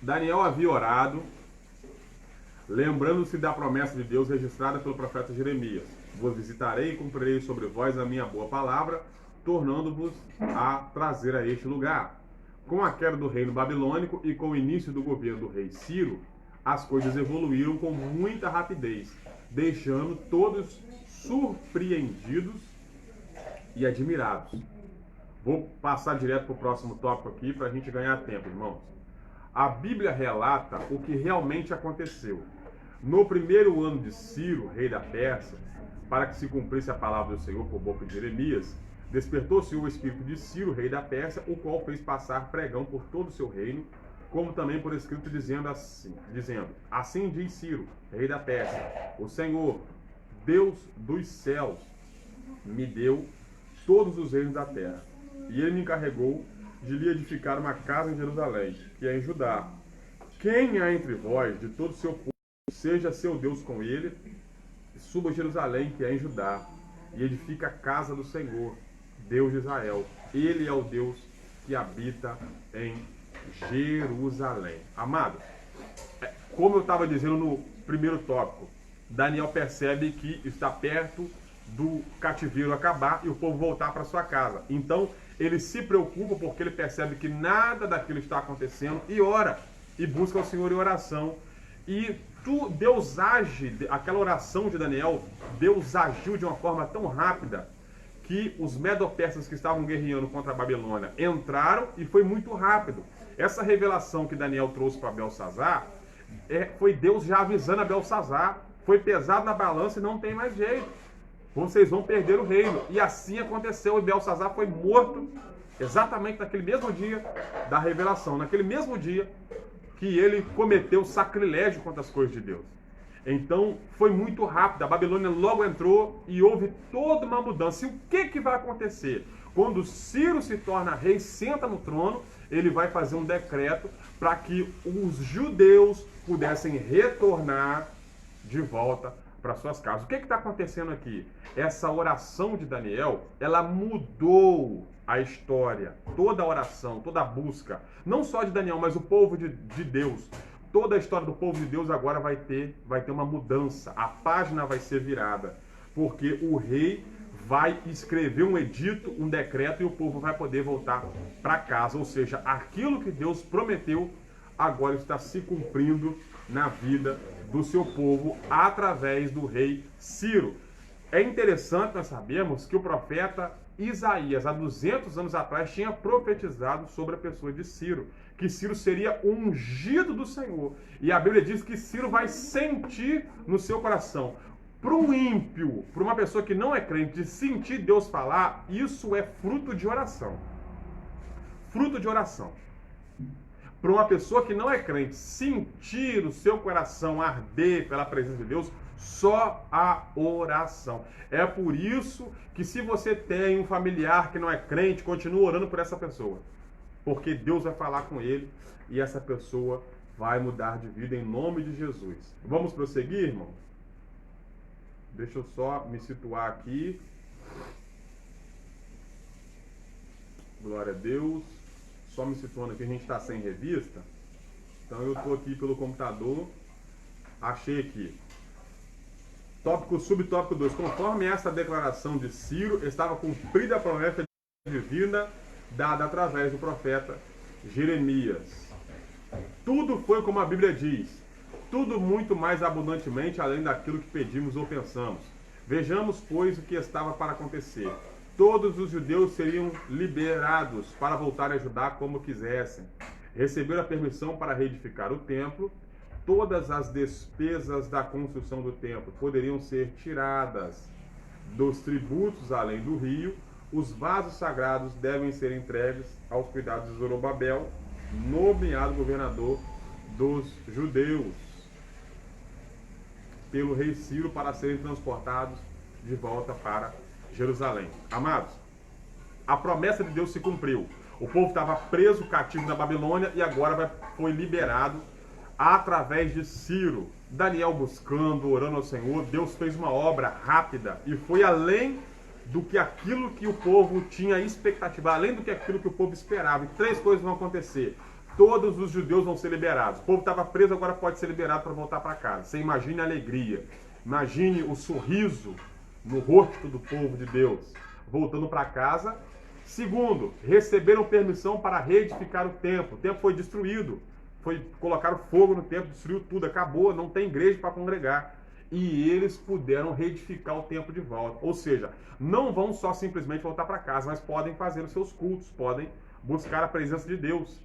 Daniel havia orado, lembrando-se da promessa de Deus registrada pelo profeta Jeremias. Vos visitarei e cumprirei sobre vós a minha boa palavra, tornando-vos a trazer a este lugar. Com a queda do reino babilônico e com o início do governo do rei Ciro, as coisas evoluíram com muita rapidez, deixando todos surpreendidos e admirados. Vou passar direto para o próximo tópico aqui para a gente ganhar tempo, irmãos. A Bíblia relata o que realmente aconteceu. No primeiro ano de Ciro, rei da Pérsia, para que se cumprisse a palavra do Senhor por boca de Jeremias, despertou-se o espírito de Ciro, rei da Pérsia, o qual fez passar pregão por todo o seu reino, como também por escrito dizendo, assim diz Ciro, rei da Pérsia, o Senhor, Deus dos céus, me deu todos os reinos da terra, e ele me encarregou de lhe edificar uma casa em Jerusalém, que é em Judá. Quem há entre vós, de todo o seu povo, seja seu Deus com ele, e suba a Jerusalém, que é em Judá, e edifica a casa do Senhor, Deus de Israel. Ele é o Deus que habita em Jerusalém. Amado, como eu estava dizendo no primeiro tópico, Daniel percebe que está perto do cativeiro acabar e o povo voltar para sua casa. Então, ele se preocupa porque ele percebe que nada daquilo está acontecendo e ora, e busca o Senhor em oração. E Deus age, aquela oração de Daniel, Deus agiu de uma forma tão rápida que os medo-persas que estavam guerreando contra a Babilônia entraram e foi muito rápido. Essa revelação que Daniel trouxe para Belsazar, foi Deus já avisando a Belsazar, foi pesado na balança e não tem mais jeito. Vocês vão perder o reino. E assim aconteceu, e Belsazar foi morto exatamente naquele mesmo dia da revelação, naquele mesmo dia que ele cometeu sacrilégio contra as coisas de Deus. Então, foi muito rápido. A Babilônia logo entrou e houve toda uma mudança. E o que vai acontecer? Quando Ciro se torna rei, senta no trono, ele vai fazer um decreto para que os judeus pudessem retornar de volta para suas casas. O que está acontecendo aqui? Essa oração de Daniel, ela mudou a história, toda a oração, toda a busca, não só de Daniel, mas o povo de Deus. Toda a história do povo de Deus agora vai ter uma mudança, a página vai ser virada, porque o rei vai escrever um edito, um decreto, e o povo vai poder voltar para casa. Ou seja, aquilo que Deus prometeu agora está se cumprindo na vida do seu povo através do rei Ciro. É interessante nós sabermos que o profeta Isaías, há 200 anos atrás, tinha profetizado sobre a pessoa de Ciro, que Ciro seria o ungido do Senhor. E a Bíblia diz que Ciro vai sentir no seu coração. Para um ímpio, para uma pessoa que não é crente, sentir Deus falar, isso é fruto de oração. Fruto de oração. Para uma pessoa que não é crente, sentir o seu coração arder pela presença de Deus, só a oração. É por isso que, se você tem um familiar que não é crente, continue orando por essa pessoa. Porque Deus vai falar com ele e essa pessoa vai mudar de vida em nome de Jesus. Vamos prosseguir, irmão? Deixa eu só me situar aqui. Glória a Deus. Só me situando aqui, a gente está sem revista. Então eu estou aqui pelo computador. Achei aqui. Subtópico 2. Conforme essa declaração de Ciro, estava cumprida a promessa divina dada através do profeta Jeremias. Tudo foi como a Bíblia diz. Tudo muito mais abundantemente além daquilo que pedimos ou pensamos. Vejamos, pois, o que estava para acontecer. Todos os judeus seriam liberados para voltar a Judá como quisessem. Receberam a permissão para reedificar o templo. Todas as despesas da construção do templo poderiam ser tiradas dos tributos além do rio. Os vasos sagrados devem ser entregues aos cuidados de Zorobabel, nomeado governador dos judeus, pelo rei Ciro, para serem transportados de volta para Jerusalém. Amados, a promessa de Deus se cumpriu. O povo estava preso, cativo na Babilônia, e agora foi liberado através de Ciro. Daniel buscando, orando ao Senhor, Deus fez uma obra rápida e foi além do que aquilo que o povo tinha expectativa, além do que aquilo que o povo esperava. E 3 coisas vão acontecer. Todos os judeus vão ser liberados. O povo estava preso, agora pode ser liberado para voltar para casa. Você imagine a alegria, imagine o sorriso no rosto do povo de Deus, voltando para casa. Segundo, receberam permissão para reedificar o templo. O templo foi destruído, colocaram fogo no templo, destruiu tudo, acabou, não tem igreja para congregar. E eles puderam reedificar o templo de volta. Ou seja, não vão só simplesmente voltar para casa, mas podem fazer os seus cultos, podem buscar a presença de Deus.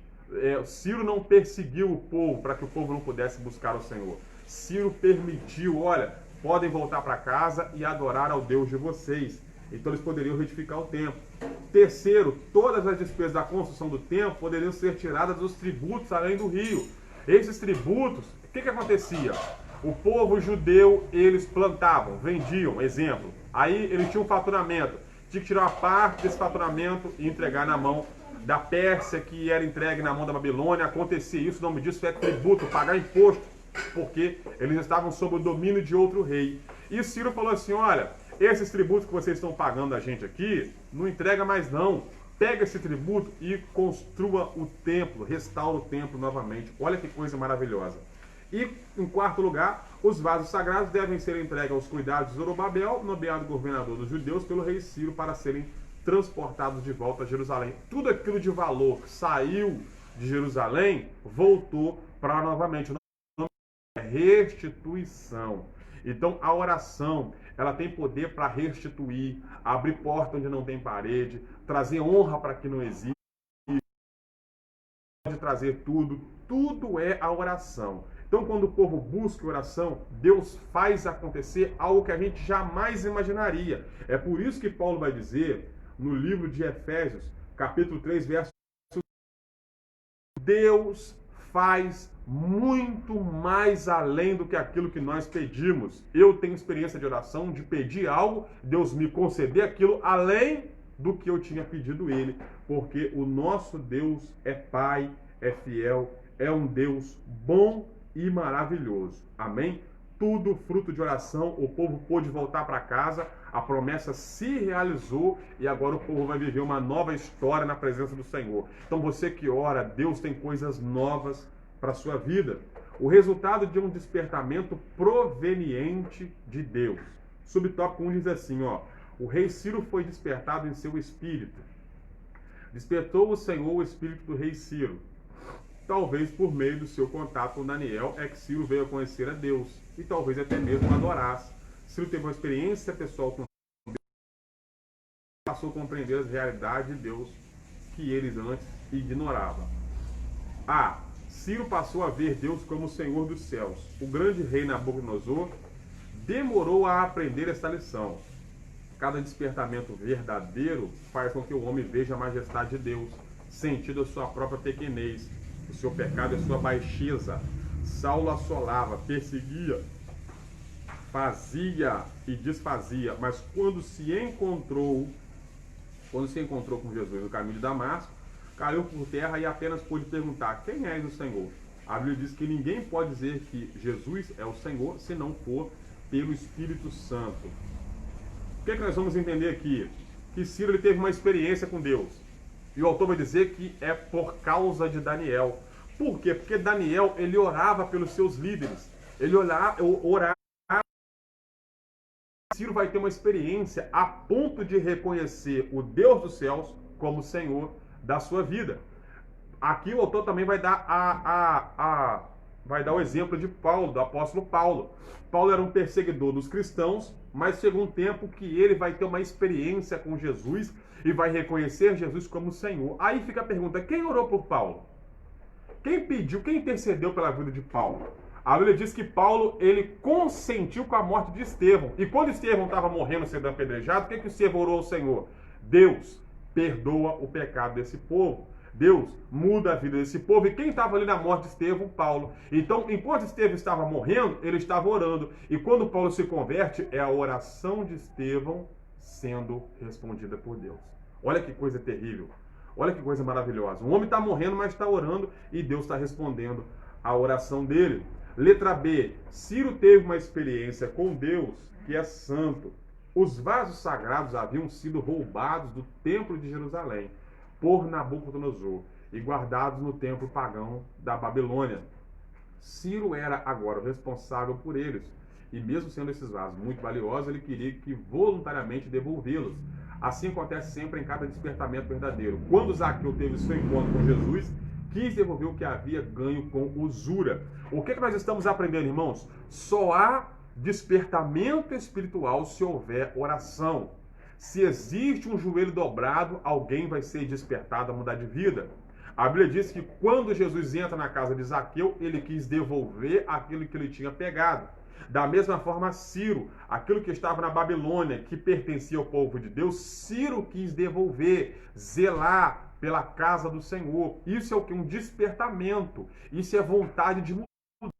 Ciro não perseguiu o povo para que o povo não pudesse buscar o Senhor. Ciro permitiu, olha, podem voltar para casa e adorar ao Deus de vocês. Então eles poderiam reedificar o templo. Terceiro, todas as despesas da construção do templo poderiam ser tiradas dos tributos além do rio. Esses tributos, o que acontecia? O povo judeu, eles plantavam, vendiam, exemplo. Aí eles tinham um faturamento. Tinha que tirar uma parte desse faturamento e entregar na mão da Pérsia, que era entregue na mão da Babilônia. Acontecia isso, o nome disso é tributo, pagar imposto, porque eles estavam sob o domínio de outro rei. E Ciro falou assim, olha, esses tributos que vocês estão pagando a gente aqui, não entrega mais não. Pega esse tributo e construa o templo, restaura o templo novamente. Olha que coisa maravilhosa. E, em quarto lugar, os vasos sagrados devem ser entregues aos cuidados de Zorobabel, nomeado governador dos judeus, pelo rei Ciro, para serem transportados de volta a Jerusalém. Tudo aquilo de valor que saiu de Jerusalém, voltou para novamente. O nome é restituição. Então, a oração, ela tem poder para restituir, abrir porta onde não tem parede, trazer honra para que não existe, pode trazer tudo. Tudo é a oração. Então, quando o povo busca oração, Deus faz acontecer algo que a gente jamais imaginaria. É por isso que Paulo vai dizer, no livro de Efésios, capítulo 3, verso 1, Deus faz muito mais além do que aquilo que nós pedimos. Eu tenho experiência de oração, de pedir algo, Deus me conceder aquilo além do que eu tinha pedido ele, porque o nosso Deus é Pai, é fiel, é um Deus bom e maravilhoso. Amém? Tudo fruto de oração, o povo pôde voltar para casa, a promessa se realizou e agora o povo vai viver uma nova história na presença do Senhor. Então você que ora, Deus tem coisas novas para a sua vida. O resultado de um despertamento proveniente de Deus. Subtópico 1 diz assim, o rei Ciro foi despertado em seu espírito. Despertou o Senhor o espírito do rei Ciro. Talvez por meio do seu contato com Daniel é que Ciro veio a conhecer a Deus e talvez até mesmo adorasse. Ciro teve uma experiência pessoal com Deus, passou a compreender as realidades de Deus que eles antes ignoravam. Ciro passou a ver Deus como o Senhor dos céus. O grande rei Nabucodonosor demorou a aprender esta lição. Cada despertamento verdadeiro faz com que o homem veja a majestade de Deus, sentindo a sua própria pequenez, o seu pecado e a sua baixeza. Saulo assolava, perseguia, fazia e desfazia, mas quando se encontrou com Jesus no caminho de Damasco, caiu por terra e apenas pôde perguntar: quem és o Senhor? A Bíblia diz que ninguém pode dizer que Jesus é o Senhor se não for pelo Espírito Santo. O que é que nós vamos entender aqui? Que Ciro ele teve uma experiência com Deus. E o autor vai dizer que é por causa de Daniel. Por quê? Porque Daniel ele orava pelos seus líderes. Ele orava. Ciro vai ter uma experiência a ponto de reconhecer o Deus dos céus como Senhor da sua vida. Aqui o autor também vai dar o exemplo de Paulo, do apóstolo Paulo. Paulo era um perseguidor dos cristãos, mas chegou um tempo que ele vai ter uma experiência com Jesus e vai reconhecer Jesus como Senhor. Aí fica a pergunta: quem orou por Paulo? Quem pediu, quem intercedeu pela vida de Paulo? A Bíblia diz que Paulo, ele consentiu com a morte de Estevão. E quando Estevão estava morrendo, sendo apedrejado, o que Estevão orou ao Senhor? Deus, perdoa o pecado desse povo. Deus, muda a vida desse povo. E quem estava ali na morte de Estevão? Paulo. Então, enquanto Estevão estava morrendo, ele estava orando. E quando Paulo se converte, é a oração de Estevão sendo respondida por Deus. Olha que coisa terrível. Olha que coisa maravilhosa. Um homem está morrendo, mas está orando e Deus está respondendo a oração dele. Letra B. Ciro teve uma experiência com Deus que é santo. Os vasos sagrados haviam sido roubados do templo de Jerusalém por Nabucodonosor e guardados no templo pagão da Babilônia. Ciro era agora o responsável por eles. E mesmo sendo esses vasos muito valiosos, ele queria que voluntariamente devolvê-los. Assim acontece sempre em cada despertamento verdadeiro. Quando Zaqueu teve seu encontro com Jesus, quis devolver o que havia ganho com usura. O que nós estamos aprendendo, irmãos? Só há despertamento espiritual se houver oração. Se existe um joelho dobrado, alguém vai ser despertado a mudar de vida. A Bíblia diz que quando Jesus entra na casa de Zaqueu, ele quis devolver aquilo que ele tinha pegado. Da mesma forma, Ciro, aquilo que estava na Babilônia, que pertencia ao povo de Deus, Ciro quis devolver, zelar pela casa do Senhor. Isso é o que? Um despertamento. Isso é vontade de mudar,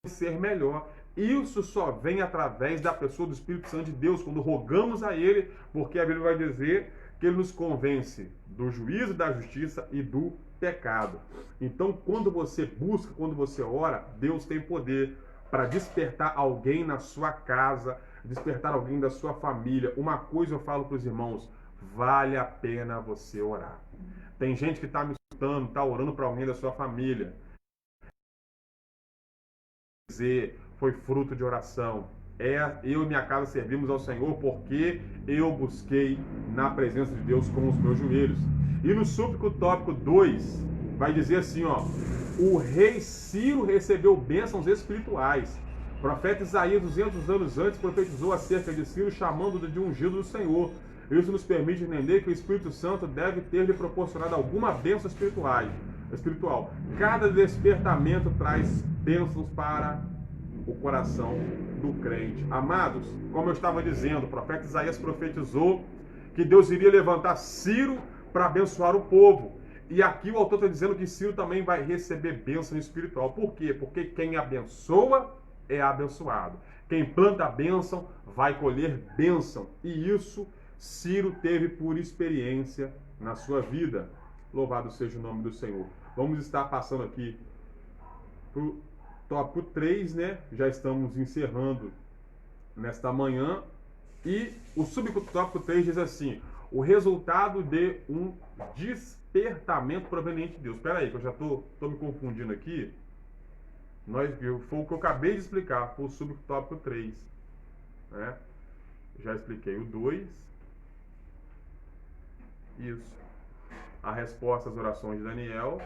de ser melhor. Isso só vem através da pessoa do Espírito Santo de Deus, quando rogamos a Ele, porque a Bíblia vai dizer que Ele nos convence do juízo, da justiça e do pecado. Então, quando você busca, quando você ora, Deus tem poder para despertar alguém na sua casa, despertar alguém da sua família, uma coisa eu falo para os irmãos, vale a pena você orar. Tem gente que está me escutando, está orando para alguém da sua família. Foi fruto de oração. Eu e minha casa servimos ao Senhor porque eu busquei na presença de Deus com os meus joelhos. E no súplico tópico 2, vai dizer assim, ó, o rei Ciro recebeu bênçãos espirituais. O profeta Isaías, 200 anos antes, profetizou acerca de Ciro, chamando-o de ungido do Senhor. Isso nos permite entender que o Espírito Santo deve ter lhe proporcionado alguma bênção espiritual. Cada despertamento traz bênçãos para o coração do crente. Amados, como eu estava dizendo, o profeta Isaías profetizou que Deus iria levantar Ciro para abençoar o povo. E aqui o autor está dizendo que Ciro também vai receber bênção espiritual. Por quê? Porque quem abençoa é abençoado. Quem planta a bênção vai colher bênção. E isso Ciro teve por experiência na sua vida. Louvado seja o nome do Senhor. Vamos estar passando aqui para o tópico 3, né? Já estamos encerrando nesta manhã. E o subtópico 3 diz assim: o resultado de um despertamento proveniente de Deus. Espera aí, que eu já estou me confundindo aqui. Foi o que eu acabei de explicar, foi o subtópico 3. Né? Já expliquei o 2. Isso. A resposta às orações de Daniel.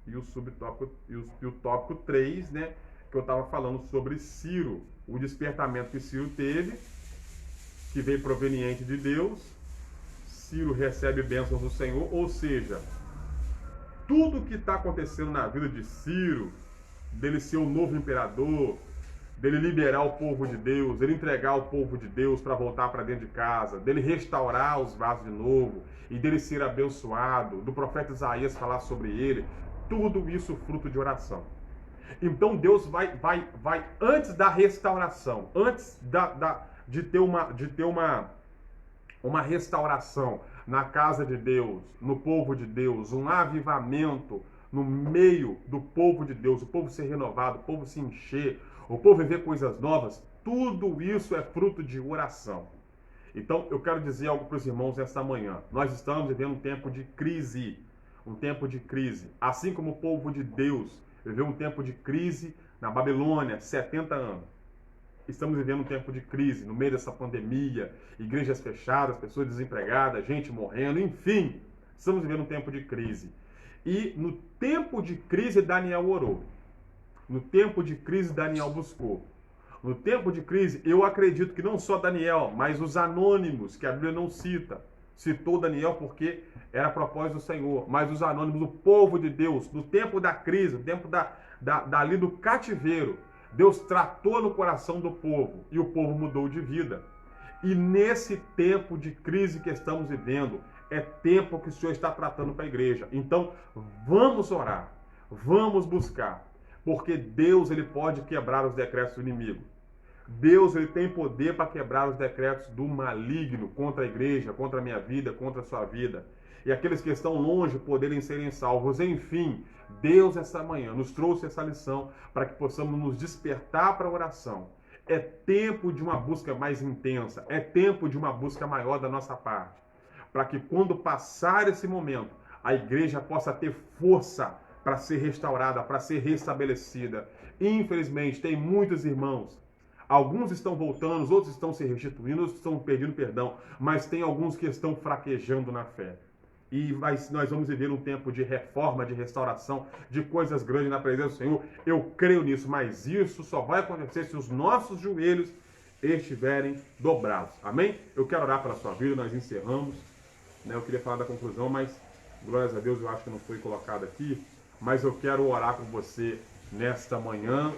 E o subtópico, o tópico 3, né? Que eu estava falando sobre Ciro. O despertamento que Ciro teve, que veio proveniente de Deus. Ciro recebe bênçãos do Senhor, ou seja, tudo que está acontecendo na vida de Ciro, dele ser o novo imperador, dele liberar o povo de Deus, dele entregar o povo de Deus para voltar para dentro de casa, dele restaurar os vasos de novo e dele ser abençoado, do profeta Isaías falar sobre ele, tudo isso fruto de oração. Então Deus vai antes da restauração, antes de ter uma restauração na casa de Deus, no povo de Deus, um avivamento no meio do povo de Deus, o povo ser renovado, o povo se encher, o povo viver coisas novas, tudo isso é fruto de oração. Então eu quero dizer algo para os irmãos nesta manhã. Nós estamos vivendo um tempo de crise, assim como o povo de Deus viveu um tempo de crise na Babilônia, 70 anos. Estamos vivendo um tempo de crise, no meio dessa pandemia, igrejas fechadas, pessoas desempregadas, gente morrendo, enfim, estamos vivendo um tempo de crise. E no tempo de crise, Daniel orou. No tempo de crise, Daniel buscou. No tempo de crise, eu acredito que não só Daniel, mas os anônimos, que a Bíblia não cita, citou Daniel porque era propósito do Senhor, mas os anônimos, o povo de Deus, no tempo da crise, no tempo ali do cativeiro, Deus tratou no coração do povo e o povo mudou de vida. E nesse tempo de crise que estamos vivendo, é tempo que o Senhor está tratando para a igreja. Então, vamos orar, vamos buscar, porque Deus ele pode quebrar os decretos do inimigo. Deus ele tem poder para quebrar os decretos do maligno contra a igreja, contra a minha vida, contra a sua vida. E aqueles que estão longe poderem serem salvos. Enfim, Deus essa manhã nos trouxe essa lição para que possamos nos despertar para a oração. É tempo de uma busca mais intensa, é tempo de uma busca maior da nossa parte, para que quando passar esse momento, a igreja possa ter força para ser restaurada, para ser restabelecida. Infelizmente, tem muitos irmãos, alguns estão voltando, outros estão se restituindo, outros estão pedindo perdão, mas tem alguns que estão fraquejando na fé. E nós vamos viver um tempo de reforma, de restauração, de coisas grandes na presença do Senhor. Eu creio nisso, mas isso só vai acontecer se os nossos joelhos estiverem dobrados. Amém? Eu quero orar pela sua vida, nós encerramos. Eu queria falar da conclusão, mas glórias a Deus, eu acho que não foi colocado aqui. Mas eu quero orar com você nesta manhã,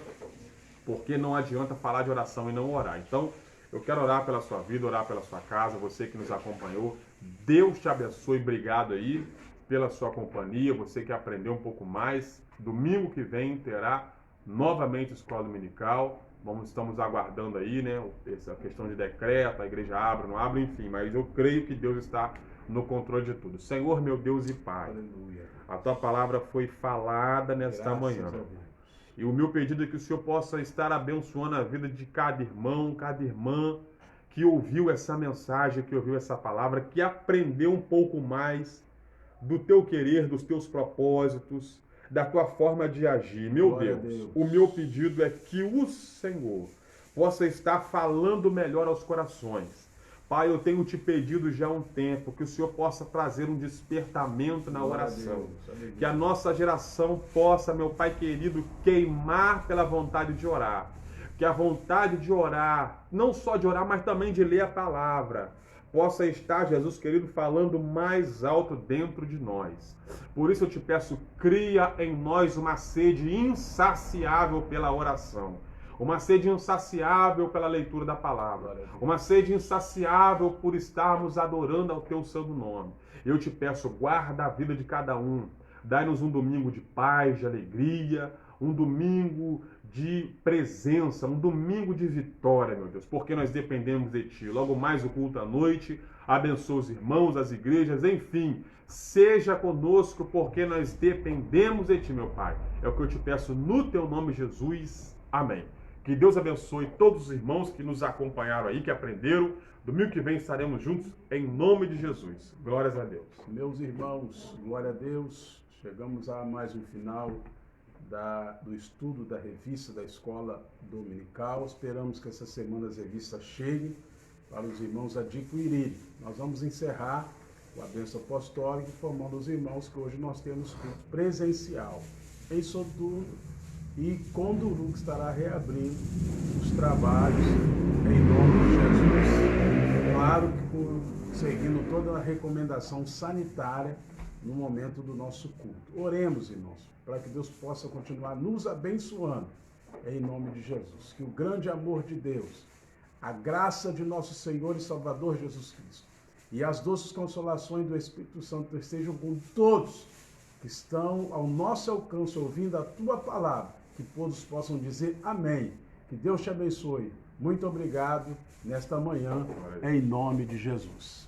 porque não adianta falar de oração e não orar. Então, eu quero orar pela sua vida, orar pela sua casa, você que nos acompanhou. Deus te abençoe, obrigado aí pela sua companhia, você que aprendeu um pouco mais. Domingo que vem terá novamente escola dominical. Estamos aguardando aí, né, essa questão de decreto, a igreja abre, não abre, enfim. Mas eu creio que Deus está no controle de tudo. Senhor, meu Deus e Pai, Aleluia. a Tua palavra foi falada nesta Graças manhã. a Deus. E o meu pedido é que o Senhor possa estar abençoando a vida de cada irmão, cada irmã que ouviu essa mensagem, que ouviu essa palavra, que aprendeu um pouco mais do teu querer, dos teus propósitos, da tua forma de agir. Meu Deus, o meu pedido é que o Senhor possa estar falando melhor aos corações. Pai, eu tenho te pedido já há um tempo que o Senhor possa trazer um despertamento na oração. Que a nossa geração possa, meu Pai querido, queimar pela vontade de orar. Que a vontade de orar, não só de orar, mas também de ler a palavra, possa estar, Jesus querido, falando mais alto dentro de nós. Por isso eu te peço, cria em nós uma sede insaciável pela oração. Uma sede insaciável pela leitura da palavra. Uma sede insaciável por estarmos adorando ao teu santo nome. Eu te peço, guarda a vida de cada um. Dai-nos um domingo de paz, de alegria, um domingo de presença, um domingo de vitória, meu Deus, porque nós dependemos de Ti. Logo mais o culto à noite, abençoa os irmãos, as igrejas, enfim, seja conosco, porque nós dependemos de Ti, meu Pai. É o que eu te peço no Teu nome, Jesus. Amém. Que Deus abençoe todos os irmãos que nos acompanharam aí, que aprenderam. Domingo que vem estaremos juntos, em nome de Jesus. Glórias a Deus. Meus irmãos, glória a Deus. Chegamos a mais um final do estudo da revista da Escola Dominical. Esperamos que essa semana as revistas cheguem para os irmãos adquirirem. Nós vamos encerrar com a bênção apostólica, informando os irmãos que hoje nós temos culto presencial em Soturno e Conduru, que estará reabrindo os trabalhos em nome de Jesus. Claro que seguindo toda a recomendação sanitária no momento do nosso culto. Oremos, irmãos, para que Deus possa continuar nos abençoando, em nome de Jesus. Que o grande amor de Deus, a graça de nosso Senhor e Salvador Jesus Cristo e as doces consolações do Espírito Santo estejam com todos que estão ao nosso alcance ouvindo a Tua palavra, que todos possam dizer amém. Que Deus te abençoe. Muito obrigado nesta manhã, em nome de Jesus.